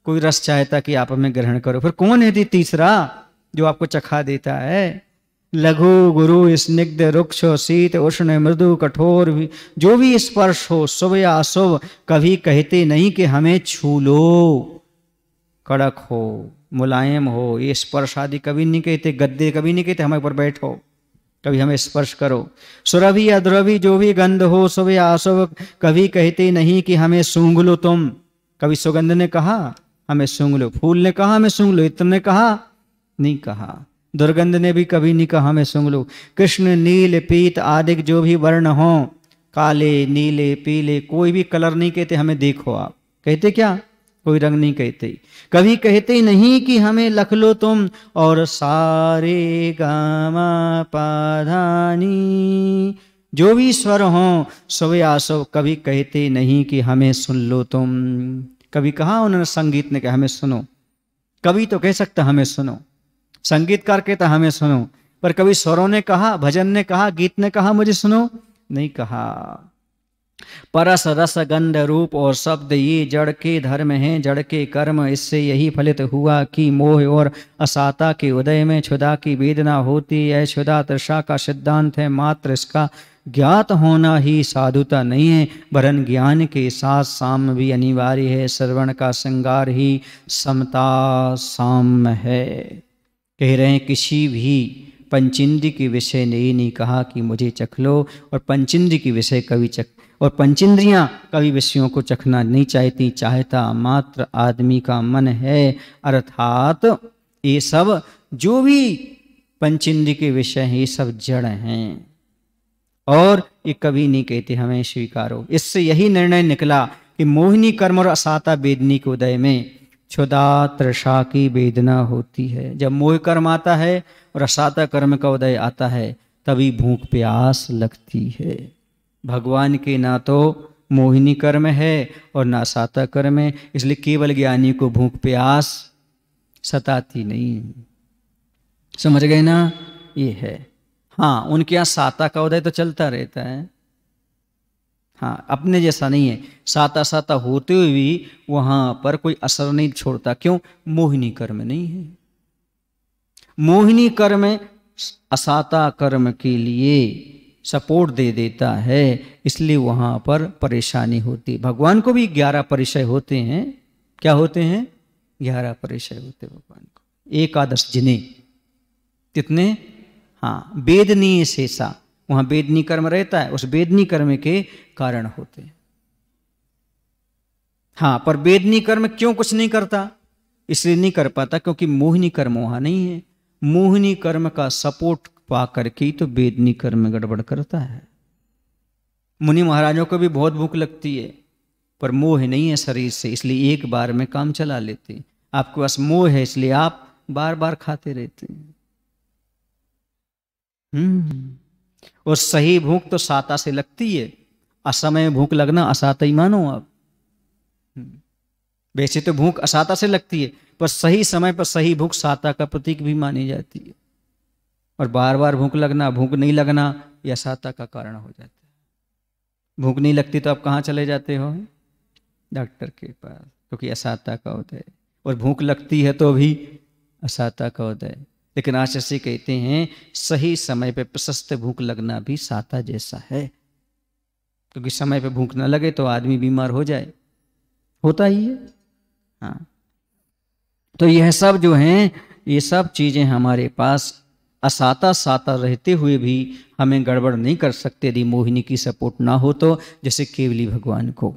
कोई रस चाहता कि आप हमें ग्रहण करो। फिर कौन है तीसरा जो आपको चखा देता है? लघु गुरु स्निग्ध रुक्ष शीत उष्ण मृदु कठोर जो भी स्पर्श हो, शुभ या अशुभ, कभी कहते नहीं कि हमें छू लो। कड़क हो, मुलायम हो, ये स्पर्श आदि कभी नहीं कहते। गद्दे कभी नहीं कहते हमारे पर बैठो, कभी हमें स्पर्श करो। सुरभि या द्रवि जो भी गंध हो, शुभ या अशुभ, कभी कहते नहीं कि हमें सूंघ लो तुम। कभी सुगंध ने कहा हमें सूंघ लो, फूल ने कहा हमें सूंघ लो, इत्र ने कहा नहीं कहा, दुर्गंध ने भी कभी नहीं कहा हमें सूंघ लो। कृष्ण नील पीत आदि जो भी वर्ण हो, काले नीले पीले, कोई भी कलर नहीं कहते हमें देखो आप। कहते क्या? कोई रंग नहीं कहते। कभी कहते नहीं कि हमें लख लो तुम। और सारे गामा पाधानी जो भी स्वर हों, शुभ या अशुभ, कभी कहते नहीं कि हमें सुन लो तुम। कभी कहा उन्होंने संगीत ने कहा हमें सुनो? कभी तो कह सकता हमें सुनो, संगीतकार कहता हमें सुनो, पर कभी स्वरों ने कहा, भजन ने कहा, गीत ने कहा मुझे सुनो? नहीं कहा। परस रस गंध रूप और शब्द ये जड़ के धर्म हैं, जड़ के कर्म। इससे यही फलित हुआ कि मोह और असाता के उदय में क्षुधा की वेदना होती है। क्षुधा तृषा का सिद्धांत है, मात्र इसका ज्ञात होना ही साधुता नहीं है, वरन ज्ञान के साथ साम्य भी अनिवार्य है। श्रवण का श्रृंगार ही समता साम्य है। कह रहे हैं किसी भी पंचेंद्रिय के विषय ने ये नहीं कहा कि मुझे चख लो, और पंचेंद्रिय के विषय कभी और पंचेंद्रियां कभी विषयों को चखना नहीं चाहती, चाहता मात्र आदमी का मन है। अर्थात ये सब जो भी पंचेंद्रिय के विषय हैं ये सब जड़ हैं, और ये कभी नहीं कहते हमें स्वीकारो। इससे यही निर्णय निकला कि मोहिनी कर्म और असाता वेदनी के उदय में क्षुधा तृषा की वेदना होती है। जब मोह कर्म आता है और असाता कर्म का उदय आता है, तभी भूख प्यास लगती है। भगवान के ना तो मोहिनी कर्म है और ना साता कर्म है, इसलिए केवल ज्ञानी को भूख प्यास सताती नहीं। समझ गए ना? ये है। हाँ, उनके यहाँ साता का उदय तो चलता रहता है। हाँ, अपने जैसा नहीं है। साता साता होते हुए भी वहां पर कोई असर नहीं छोड़ता। क्यों? मोहिनी कर्म नहीं है। मोहिनी कर्म असाता कर्म के लिए सपोर्ट दे देता है, इसलिए वहां पर परेशानी होती। भगवान को भी 11 परिचय होते हैं। क्या होते हैं? 11 परिचय होते भगवान को, एकादश जिने कितने, हाँ वेदनीय शेषा, वहां वेदनीय कर्म रहता है, उस वेदनीय कर्म के कारण होते हैं। हाँ, पर वेदनीय कर्म क्यों कुछ नहीं करता, इसलिए नहीं कर पाता क्योंकि मोहिनी कर्म वहां नहीं है। मोहिनी कर्म का सपोर्ट पा करके तो वेदनीय कर्म गड़बड़ करता है। मुनि महाराजों को भी बहुत भूख लगती है, पर मोह नहीं है शरीर से, इसलिए एक बार में काम चला लेते हैं। आपके पास मोह है इसलिए आप बार बार खाते रहते हैं। और सही भूख तो साता से लगती है, असमय भूख लगना असाता ही मानो आप। वैसे तो भूख असाता से लगती है, पर सही समय पर सही भूख साता का प्रतीक भी मानी जाती है। और बार बार भूख लगना, भूख नहीं लगना, यह असाता का कारण हो जाता है। भूख नहीं लगती तो आप कहाँ चले जाते हो, डॉक्टर के पास, क्योंकि असाता का उदय। और भूख लगती है तो भी असाता का उदय। लेकिन आचार्य कहते हैं सही समय पे प्रशस्त भूख लगना भी साता जैसा है, क्योंकि समय पे भूख न लगे तो आदमी बीमार हो जाए, होता ही है। हाँ, तो यह सब जो हैं, ये सब चीजें हमारे पास असाता साता रहते हुए भी हमें गड़बड़ नहीं कर सकते यदि मोहिनी की सपोर्ट ना हो तो, जैसे केवली भगवान को।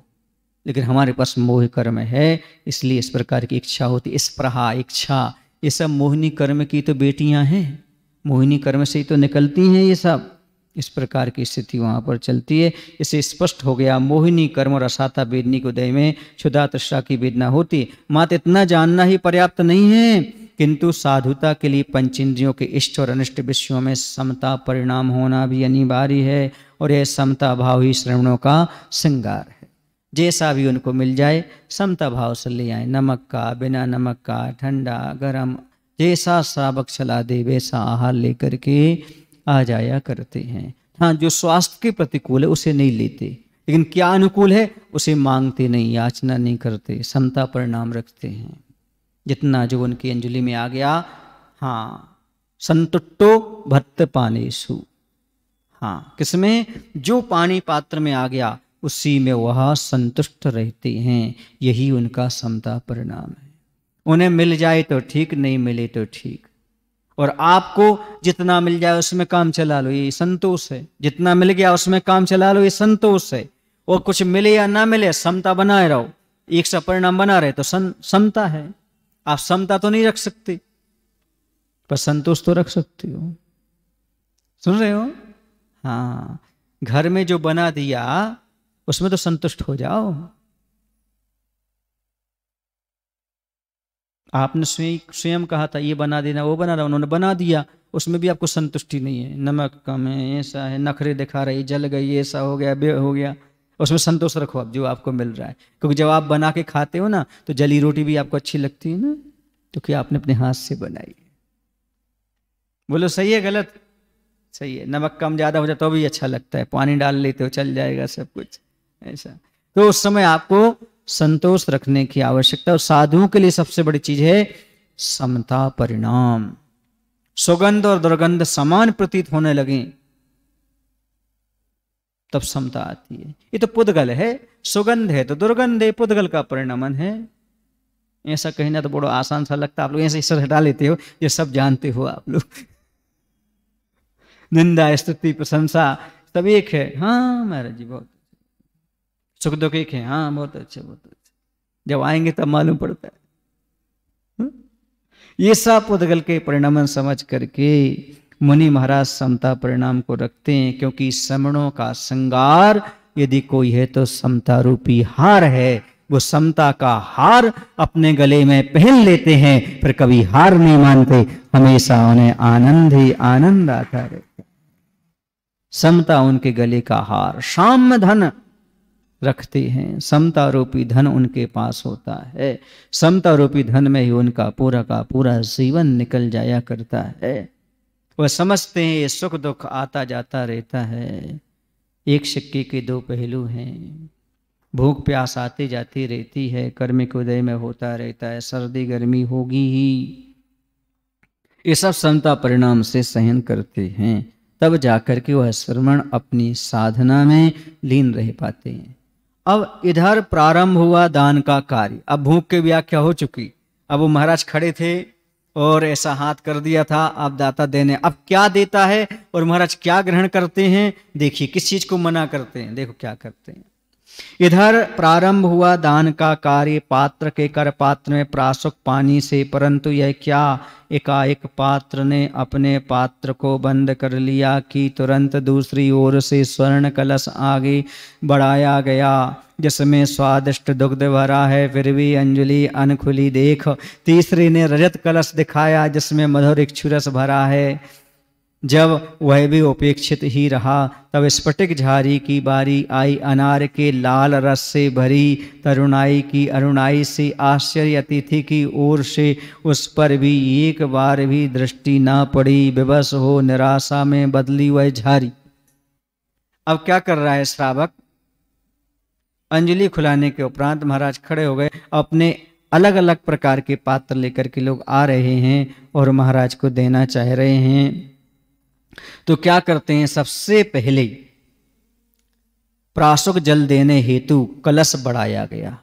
लेकिन हमारे पास मोह कर्म है, इसलिए इस प्रकार की इच्छा होती, स्पृहा इच्छा, ये सब मोहिनी कर्म की तो बेटियां हैं, मोहिनी कर्म से ही तो निकलती हैं ये सब। इस प्रकार की स्थिति वहाँ पर चलती है। इसे स्पष्ट हो गया, मोहिनी कर्म और असाता वेदनी के उदय में क्षुधा तृष्णा की वेदना होती। मात्र इतना जानना ही पर्याप्त नहीं है, किंतु साधुता के लिए पंचेंद्रियों के इष्ट और अनिष्ट विषयों में समता परिणाम होना भी अनिवार्य है। और यह समता भाव ही श्रवणों का श्रृंगार है। जैसा भी उनको मिल जाए समता भाव से ले आए, नमक का, बिना नमक का, ठंडा गरम, जैसा श्रावक चला दे वैसा आहार लेकर के आ जाया करते हैं। हाँ, जो स्वास्थ्य के प्रतिकूल है उसे नहीं लेते, लेकिन क्या अनुकूल है उसे मांगते नहीं, याचना नहीं करते, समता परिणाम रखते हैं। जितना जो उनकी अंजलि में आ गया, हाँ, संतुष्टो भक्त पानेषु, हाँ, किसमें, जो पानी पात्र में आ गया उसी में वह संतुष्ट रहते हैं। यही उनका समता परिणाम है। उन्हें मिल जाए तो ठीक, नहीं मिले तो ठीक। और आपको जितना मिल जाए उसमें काम चला लो, ये संतोष है। जितना मिल गया उसमें काम चला लो, ये संतोष है। और कुछ मिले या ना मिले समता बनाए रहो, एक सा परिणाम बना रहे तो समता है। आप समता तो नहीं रख सकते, पर संतोष तो रख सकते हो। सुन रहे हो? हाँ, घर में जो बना दिया उसमें तो संतुष्ट हो जाओ। आपने स्वयं कहा था ये बना देना, वो बना रहा, उन्होंने बना दिया, उसमें भी आपको संतुष्टि नहीं है, नमक कम है, ऐसा है, नखरे दिखा रही, जल गई, ऐसा हो गया, बे हो गया। उसमें संतोष रखो आप, जो आपको मिल रहा है। क्योंकि जब आप बना के खाते हो ना तो जली रोटी भी आपको अच्छी लगती है ना, क्योंकि आपने अपने हाथ से बनाई है। बोलो सही है गलत? सही है। नमक कम ज्यादा हो जाए तो भी अच्छा लगता है, पानी डाल लेते हो चल जाएगा सब कुछ, ऐसा। तो उस समय आपको संतोष रखने की आवश्यकता। और साधुओं के लिए सबसे बड़ी चीज है समता परिणाम। सुगंध और दुर्गंध समान प्रतीत होने लगे तब समता आती है। ये तो पुद्गल है, सुगंध है तो दुर्गंध है, पुद्गल का परिणामन है। ऐसा कहना तो बड़ा आसान सा लगता है, आप लोग ऐसे सर हटा लेते हो, ये सब जानते हो आप लोग। निंदा स्तुति प्रशंसा सब एक है। हाँ महाराज जी बहुत सुख दुख एक है, हाँ बहुत अच्छा बहुत अच्छा। जब आएंगे तब मालूम पड़ता है। ये सब पुद्गल के परिणामन समझ करके मुनि महाराज समता परिणाम को रखते हैं, क्योंकि समणों का श्रृंगार यदि कोई है तो समता रूपी हार है। वो समता का हार अपने गले में पहन लेते हैं, फिर कभी हार नहीं मानते, हमेशा उन्हें आनंद ही आनंद आता रहता। समता उनके गले का हार, साम्य धन रखते हैं, समता रूपी धन उनके पास होता है। समता रूपी धन में ही उनका पूरा का पूरा जीवन निकल जाया करता है। वह समझते हैं ये सुख दुख आता जाता रहता है, एक सिक्के के दो पहलू हैं। भूख प्यास आती जाती रहती है, कर्म के उदय में होता रहता है, सर्दी गर्मी होगी ही। ये सब समता परिणाम से सहन करते हैं, तब जाकर के वह श्रवण अपनी साधना में लीन रह पाते हैं। अब इधर प्रारंभ हुआ दान का कार्य। अब भूख की व्याख्या हो चुकी, अब वो महाराज खड़े थे और ऐसा हाथ कर दिया था, अब दाता देने, अब क्या देता है और महाराज क्या ग्रहण करते हैं। देखिए किस चीज को मना करते हैं, देखो क्या करते हैं। इधर प्रारंभ हुआ दान का कार्य पात्र के कर पात्र में प्रासुक पानी से, परंतु यह क्या, एकाएक पात्र ने अपने पात्र को बंद कर लिया कि तुरंत दूसरी ओर से स्वर्ण कलश आगे बढ़ाया गया जिसमें स्वादिष्ट दुग्ध भरा है, फिर भी अंजलि अनखुली देख। तीसरी ने रजत कलश दिखाया जिसमें मधुर इक्षुरस भरा है, जब वह भी उपेक्षित ही रहा तब स्फटिक झारी की बारी आई। अनार के लाल रस से भरी तरुणाई की अरुणाई से आश्चर्य अतिथि की ओर से उस पर भी एक बार भी दृष्टि ना पड़ी। विवश हो निराशा में बदली वह झारी। अब क्या कर रहा है श्रावक, अंजलि खुलाने के उपरांत महाराज खड़े हो गए, अपने अलग अलग प्रकार के पात्र लेकर के लोग आ रहे हैं और महाराज को देना चाह रहे हैं। तो क्या करते हैं, सबसे पहले प्रासुक जल देने हेतु कलश बढ़ाया गया,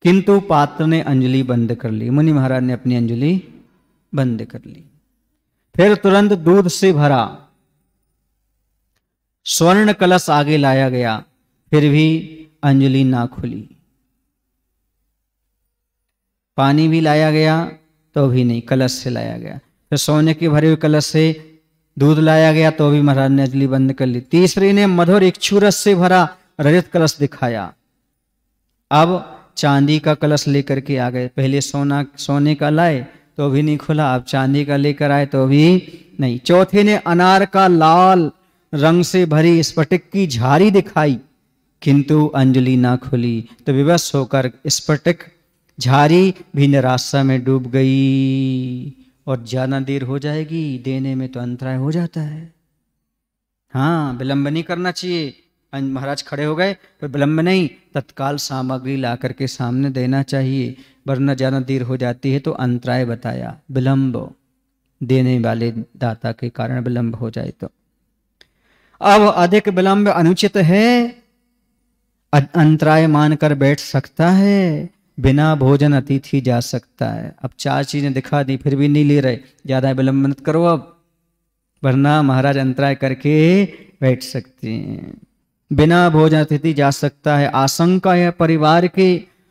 किंतु पात्र ने अंजलि बंद कर ली। मुनि महाराज ने अपनी अंजलि बंद कर ली। फिर तुरंत दूध से भरा स्वर्ण कलश आगे लाया गया, फिर भी अंजलि ना खुली। पानी भी लाया गया तो भी नहीं, कलश से लाया गया। फिर सोने के भरे हुए कलश से दूध लाया गया तो भी महाराज ने अंजलि बंद कर ली। तीसरी ने मधुर इक्षुरस से भरा रजत कलश दिखाया। अब चांदी का कलश लेकर के आ गए। पहले सोने का लाए तो भी नहीं खुला, अब चांदी का लेकर आए तो भी नहीं। चौथे ने अनार का लाल रंग से भरी स्फटिक की झारी दिखाई, किंतु अंजलि ना खुली। तो विवश होकर स्फटिक झारी भी निराशा में डूब गई। और ज्यादा देर हो जाएगी देने में तो अंतराय हो जाता है। हाँ, विलंब नहीं करना चाहिए। महाराज खड़े हो गए तो विलंब नहीं, तत्काल सामग्री ला करके सामने देना चाहिए, वरना ज्यादा देर हो जाती है तो अंतराय बताया। विलंब देने वाले दाता के कारण विलंब हो जाए तो। अब अधिक विलंब अनुचित है, अंतराय मानकर बैठ सकता है, बिना भोजन अतिथि जा सकता है। अब 4 चीजें दिखा दी फिर भी नहीं ले रहे, ज्यादा विलंब मत करो अब, वरना महाराज अंतराय करके बैठ सकते हैं। बिना भोजन अतिथि जा सकता है। आशंका है परिवार के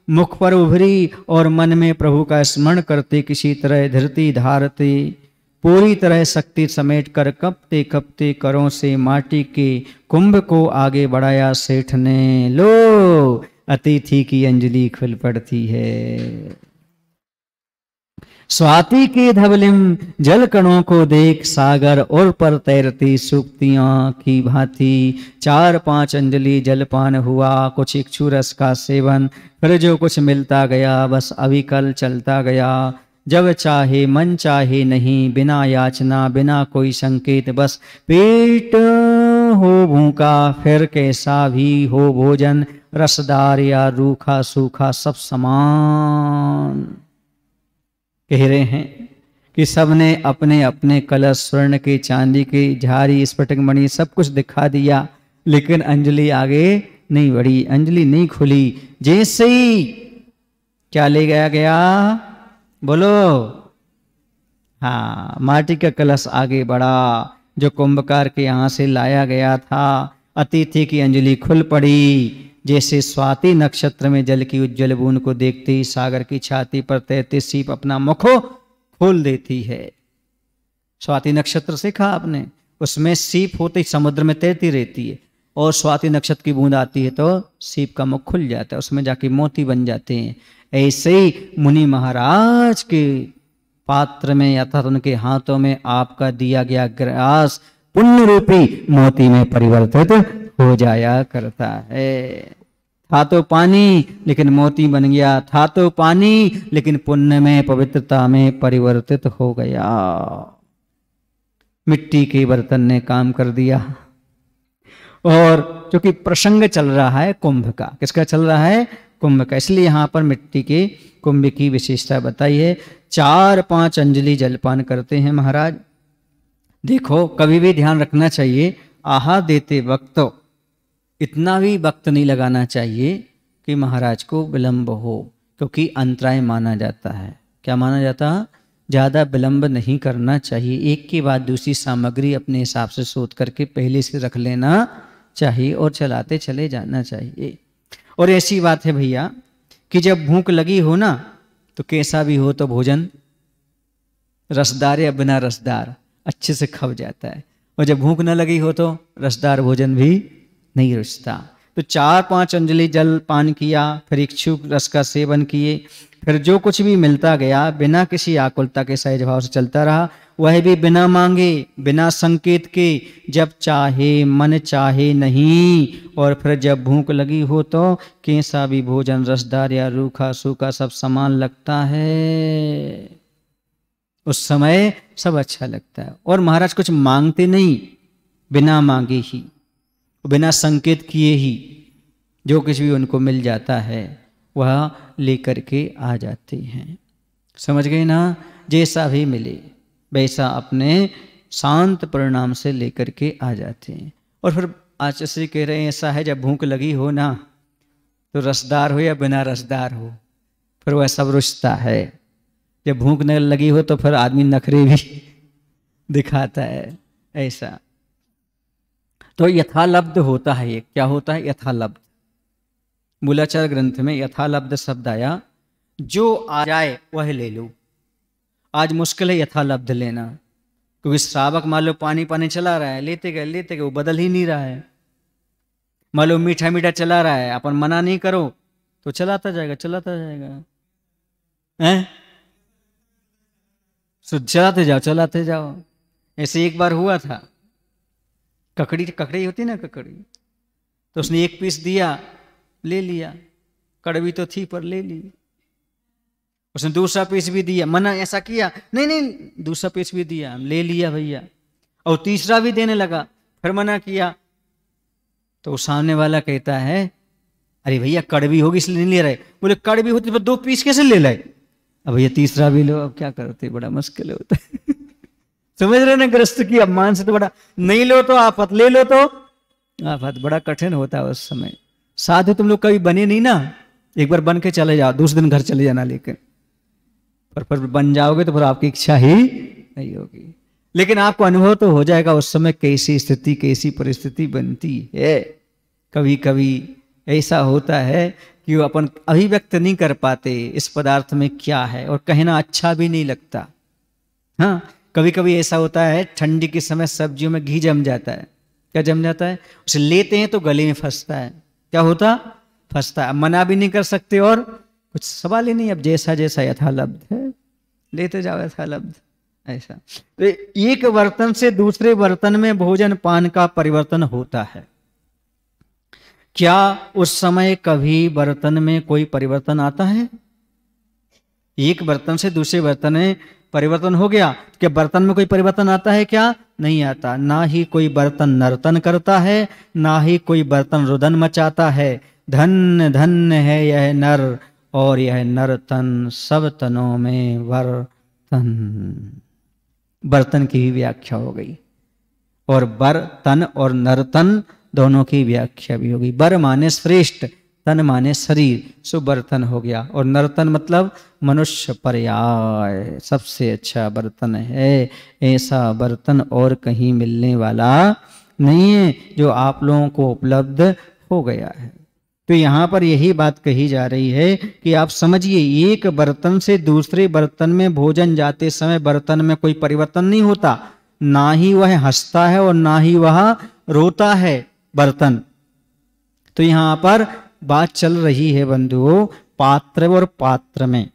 मुख पर उभरी और मन में प्रभु का स्मरण करते किसी तरह धरती धारते पूरी तरह शक्ति समेट कर कपते कपते करों से माटी के कुंभ को आगे बढ़ाया सेठ ने। लो अतिथि की अंजलि खुल पड़ती है। स्वाति के धवलिम जल कणों को देख सागर और पर तैरती सुक्तियां की भांति 4-5 अंजलि जलपान हुआ। कुछ इक्षु रस का सेवन, फिर जो कुछ मिलता गया बस अविकल चलता गया। जब चाहे मन चाहे नहीं, बिना याचना बिना कोई संकेत, बस पेट हो भूखा फिर कैसा भी हो भोजन, रसदार या रूखा सूखा सब समान। कह रहे हैं कि सबने अपने अपने कलश स्वर्ण के चांदी के झारी स्फटिक मणि सब कुछ दिखा दिया, लेकिन अंजलि आगे नहीं बढ़ी, अंजलि नहीं खुली। जैसे ही क्या ले गया बोलो, हाँ, माटी का कलश आगे बढ़ा जो कुंभकार के यहां से लाया गया था। अतिथि की अंजलि खुल पड़ी। जैसे स्वाति नक्षत्र में जल की उज्जवल बूंद को देखते ही सागर की छाती पर तैरते सीप अपना मुख खोल देती है। स्वाति नक्षत्र सीखा आपने, उसमें सीप होते ही समुद्र में तैरती रहती है और स्वाति नक्षत्र की बूंद आती है तो सीप का मुख खुल जाता है, उसमें जाके मोती बन जाते हैं। ऐसे ही मुनि महाराज के पात्र में अर्थात उनके हाथों में आपका दिया गया ग्रास पुण्य रूपी मोती में परिवर्तित हो जाया करता है। था तो पानी लेकिन मोती बन गया, था तो पानी लेकिन पुण्य में पवित्रता में परिवर्तित हो गया। मिट्टी के बर्तन ने काम कर दिया। और क्योंकि प्रसंग चल रहा है कुंभ का, किसका चल रहा है? कुंभ का, इसलिए यहां पर मिट्टी के कुंभ की विशेषता बताई है। 4-5 अंजलि जलपान करते हैं महाराज। देखो कभी भी ध्यान रखना चाहिए, आहार देते वक्त इतना भी वक्त नहीं लगाना चाहिए कि महाराज को विलंब हो, क्योंकि अंतराय माना जाता है। क्या माना जाता? ज़्यादा विलंब नहीं करना चाहिए, एक के बाद दूसरी सामग्री अपने हिसाब से सोच करके पहले से रख लेना चाहिए और चलाते चले जाना चाहिए। और ऐसी बात है भैया कि जब भूख लगी हो ना, तो कैसा भी हो तो भोजन रसदार या बिना रसदार अच्छे से खप जाता है, और जब भूख न लगी हो तो रसदार भोजन भी नहीं रुचता। तो 4-5 अंजलि जल पान किया, फिर इच्छुक रस का सेवन किए, फिर जो कुछ भी मिलता गया बिना किसी आकुलता के सहज भाव से चलता रहा, वह भी बिना मांगे बिना संकेत के, जब चाहे मन चाहे नहीं। और फिर जब भूख लगी हो तो कैसा भी भोजन रसदार या रूखा सूखा सब समान लगता है, उस समय सब अच्छा लगता है। और महाराज कुछ मांगते नहीं, बिना मांगे ही बिना संकेत किए ही जो कुछ भी उनको मिल जाता है वह लेकर के आ जाते हैं। समझ गए ना? जैसा भी मिले वैसा अपने शांत परिणाम से लेकर के आ जाते हैं। और फिर आचार्य श्री कह रहे हैं ऐसा है जब भूख लगी हो ना, तो रसदार हो या बिना रसदार हो फिर वह सब रुचता है। जब भूख न लगी हो तो फिर आदमी नखरे भी दिखाता है, ऐसा। तो यथालब्ध होता है ये। क्या होता है? यथालब्ध। मूलाचार ग्रंथ में यथालब्ध शब्द आया, जो आ जाए वह ले लो। आज मुश्किल है यथालब्ध लेना, क्योंकि श्रावक मान लो पानी पानी चला रहा है, लेते गए वो बदल ही नहीं रहा है। मान लो मीठा मीठा चला रहा है, अपन मना नहीं करो तो चलाता जाएगा हैं? चलाते जाओ। ऐसे एक बार हुआ था, ककड़ी होती ना ककड़ी, तो उसने एक पीस दिया, ले लिया, कड़वी तो थी पर ले ली। उसने दूसरा पीस भी दिया, मना ऐसा किया, नहीं दूसरा पीस भी दिया, ले लिया भैया। और तीसरा भी देने लगा, फिर मना किया, तो सामने वाला कहता है अरे भैया कड़वी होगी इसलिए नहीं ले रहे। बोले कड़वी होती तो 2 पीस कैसे ले लाए? अब भैया तीसरा भी लो, अब क्या करते, बड़ा मुश्किल होता है। समझ रहे ना? ग्रस्त की अपमान से तो बड़ा, नहीं लो तो आफत, ले लो तो आफत, बड़ा कठिन होता है उस समय। साधु तुम लोग कभी बने नहीं ना, एक बार बन के चले जाओ, दूसरे दिन घर चले जाना, लेकिन पर बन जाओगे तो फिर आपकी इच्छा ही नहीं होगी। लेकिन आपको अनुभव तो हो जाएगा उस समय कैसी स्थिति कैसी परिस्थिति बनती है। कभी कभी ऐसा होता है कि वो अपन अभिव्यक्त नहीं कर पाते इस पदार्थ में क्या है, और कहना अच्छा भी नहीं लगता। हाँ, कभी कभी ऐसा होता है ठंडी के समय सब्जियों में घी जम जाता है। क्या जम जाता है? उसे लेते हैं तो गले में फंसता है। क्या होता? फंसता है। मना भी नहीं कर सकते और कुछ सवाल ही नहीं। अब जैसा जैसा यथालब्ध है लेते जाओ, यथालब्ध ऐसा। तो एक बर्तन से दूसरे बर्तन में भोजन पान का परिवर्तन होता है। क्या उस समय कभी बर्तन में कोई परिवर्तन आता है? एक बर्तन से दूसरे बर्तन में परिवर्तन हो गया, क्या बर्तन में कोई परिवर्तन आता है? क्या नहीं आता। ना ही कोई बर्तन नर्तन करता है, ना ही कोई बर्तन रुदन मचाता है। धन्य धन्य है यह नर और यह नर्तन, सब तनों में वर्तन। बर्तन की भी व्याख्या हो गई, और बर्तन और नर्तन दोनों की व्याख्या भी होगी। बर माने श्रेष्ठ, तन माने शरीर, सो बर्तन हो गया। और नर्तन मतलब मनुष्य पर्याय, सबसे अच्छा बर्तन है। ऐसा बर्तन और कहीं मिलने वाला नहीं है जो आप लोगों को उपलब्ध हो गया है। तो यहाँ पर यही बात कही जा रही है कि आप समझिए, एक बर्तन से दूसरे बर्तन में भोजन जाते समय बर्तन में कोई परिवर्तन नहीं होता। ना ही वह हंसता है और ना ही वह रोता है बर्तन। तो यहाँ पर बात चल रही है बंधुओं पात्र और पात्र में।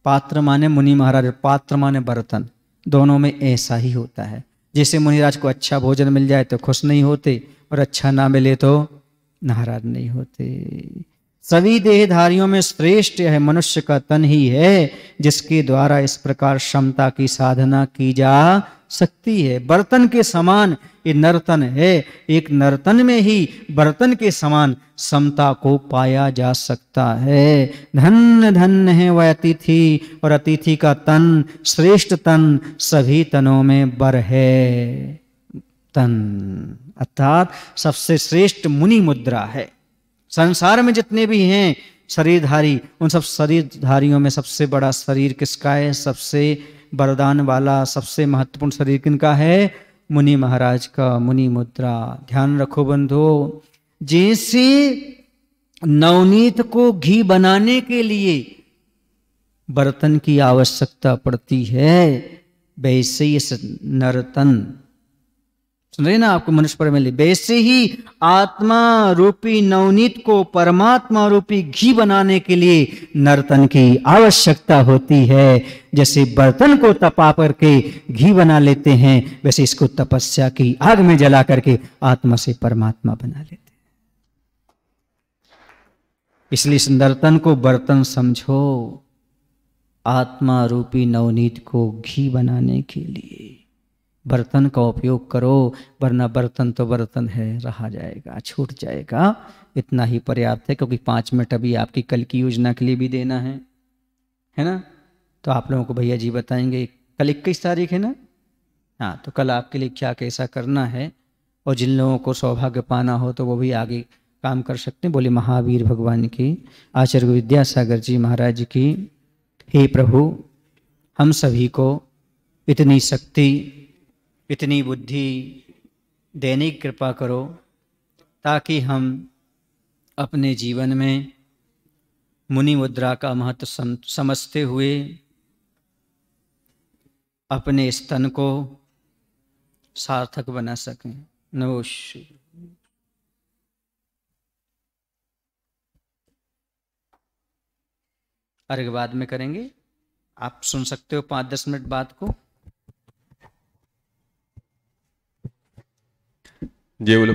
पात्र माने मुनि महाराज, पात्र माने बर्तन। दोनों में ऐसा ही होता है। जैसे मुनिराज को अच्छा भोजन मिल जाए तो खुश नहीं होते, और अच्छा ना मिले तो नाराज नहीं होते। सभी देहधारियों में श्रेष्ठ यह मनुष्य का तन ही है, जिसके द्वारा इस प्रकार क्षमता की साधना की जा सकती है। बर्तन के समान ये नर्तन है। एक नर्तन में ही बर्तन के समान समता को पाया जा सकता है। धन्य धन्य है वह अतिथि, और अतिथि का तन श्रेष्ठ तन सभी तनों में बर है। तन अर्थात सबसे श्रेष्ठ मुनि मुद्रा है। संसार में जितने भी हैं शरीरधारी, उन सब शरीरधारियों में सबसे बड़ा शरीर किसका है? सबसे वरदान वाला, सबसे महत्वपूर्ण शरीर किनका है? मुनि महाराज का। मुनि मुद्रा ध्यान रखो बंधु। जैसे नवनीत को घी बनाने के लिए बर्तन की आवश्यकता पड़ती है, वैसे ही इस नर्तन, सुन रहे ना आपको मनुष्य पर मिले, वैसे ही आत्मा रूपी नवनीत को परमात्मा रूपी घी बनाने के लिए नर्तन की आवश्यकता होती है। जैसे बर्तन को तपा करके घी बना लेते हैं, वैसे इसको तपस्या की आग में जला करके आत्मा से परमात्मा बना लेते हैं। इसलिए इस नर्तन को बर्तन समझो, आत्मा रूपी नवनीत को घी बनाने के लिए बर्तन का उपयोग करो, वरना बर्तन तो बर्तन है, रहा जाएगा, छूट जाएगा। इतना ही पर्याप्त है, क्योंकि 5 मिनट अभी आपकी कल की योजना के लिए भी देना है ना। तो आप लोगों को भैया जी बताएंगे, कल 21 तारीख है ना। हाँ, तो कल आपके लिए क्या कैसा करना है, और जिन लोगों को सौभाग्य पाना हो तो वो भी आगे काम कर सकते हैं। बोले महावीर भगवान की, आचार्य विद्यासागर जी महाराज की। हे प्रभु, हम सभी को इतनी शक्ति, इतनी बुद्धि देने की कृपा करो, ताकि हम अपने जीवन में मुनि मुद्रा का महत्व समझते हुए अपने स्तन को सार्थक बना सकें। नमोश। अर्घ बाद में करेंगे, आप सुन सकते हो 5-10 मिनट बाद को। जय बोलो।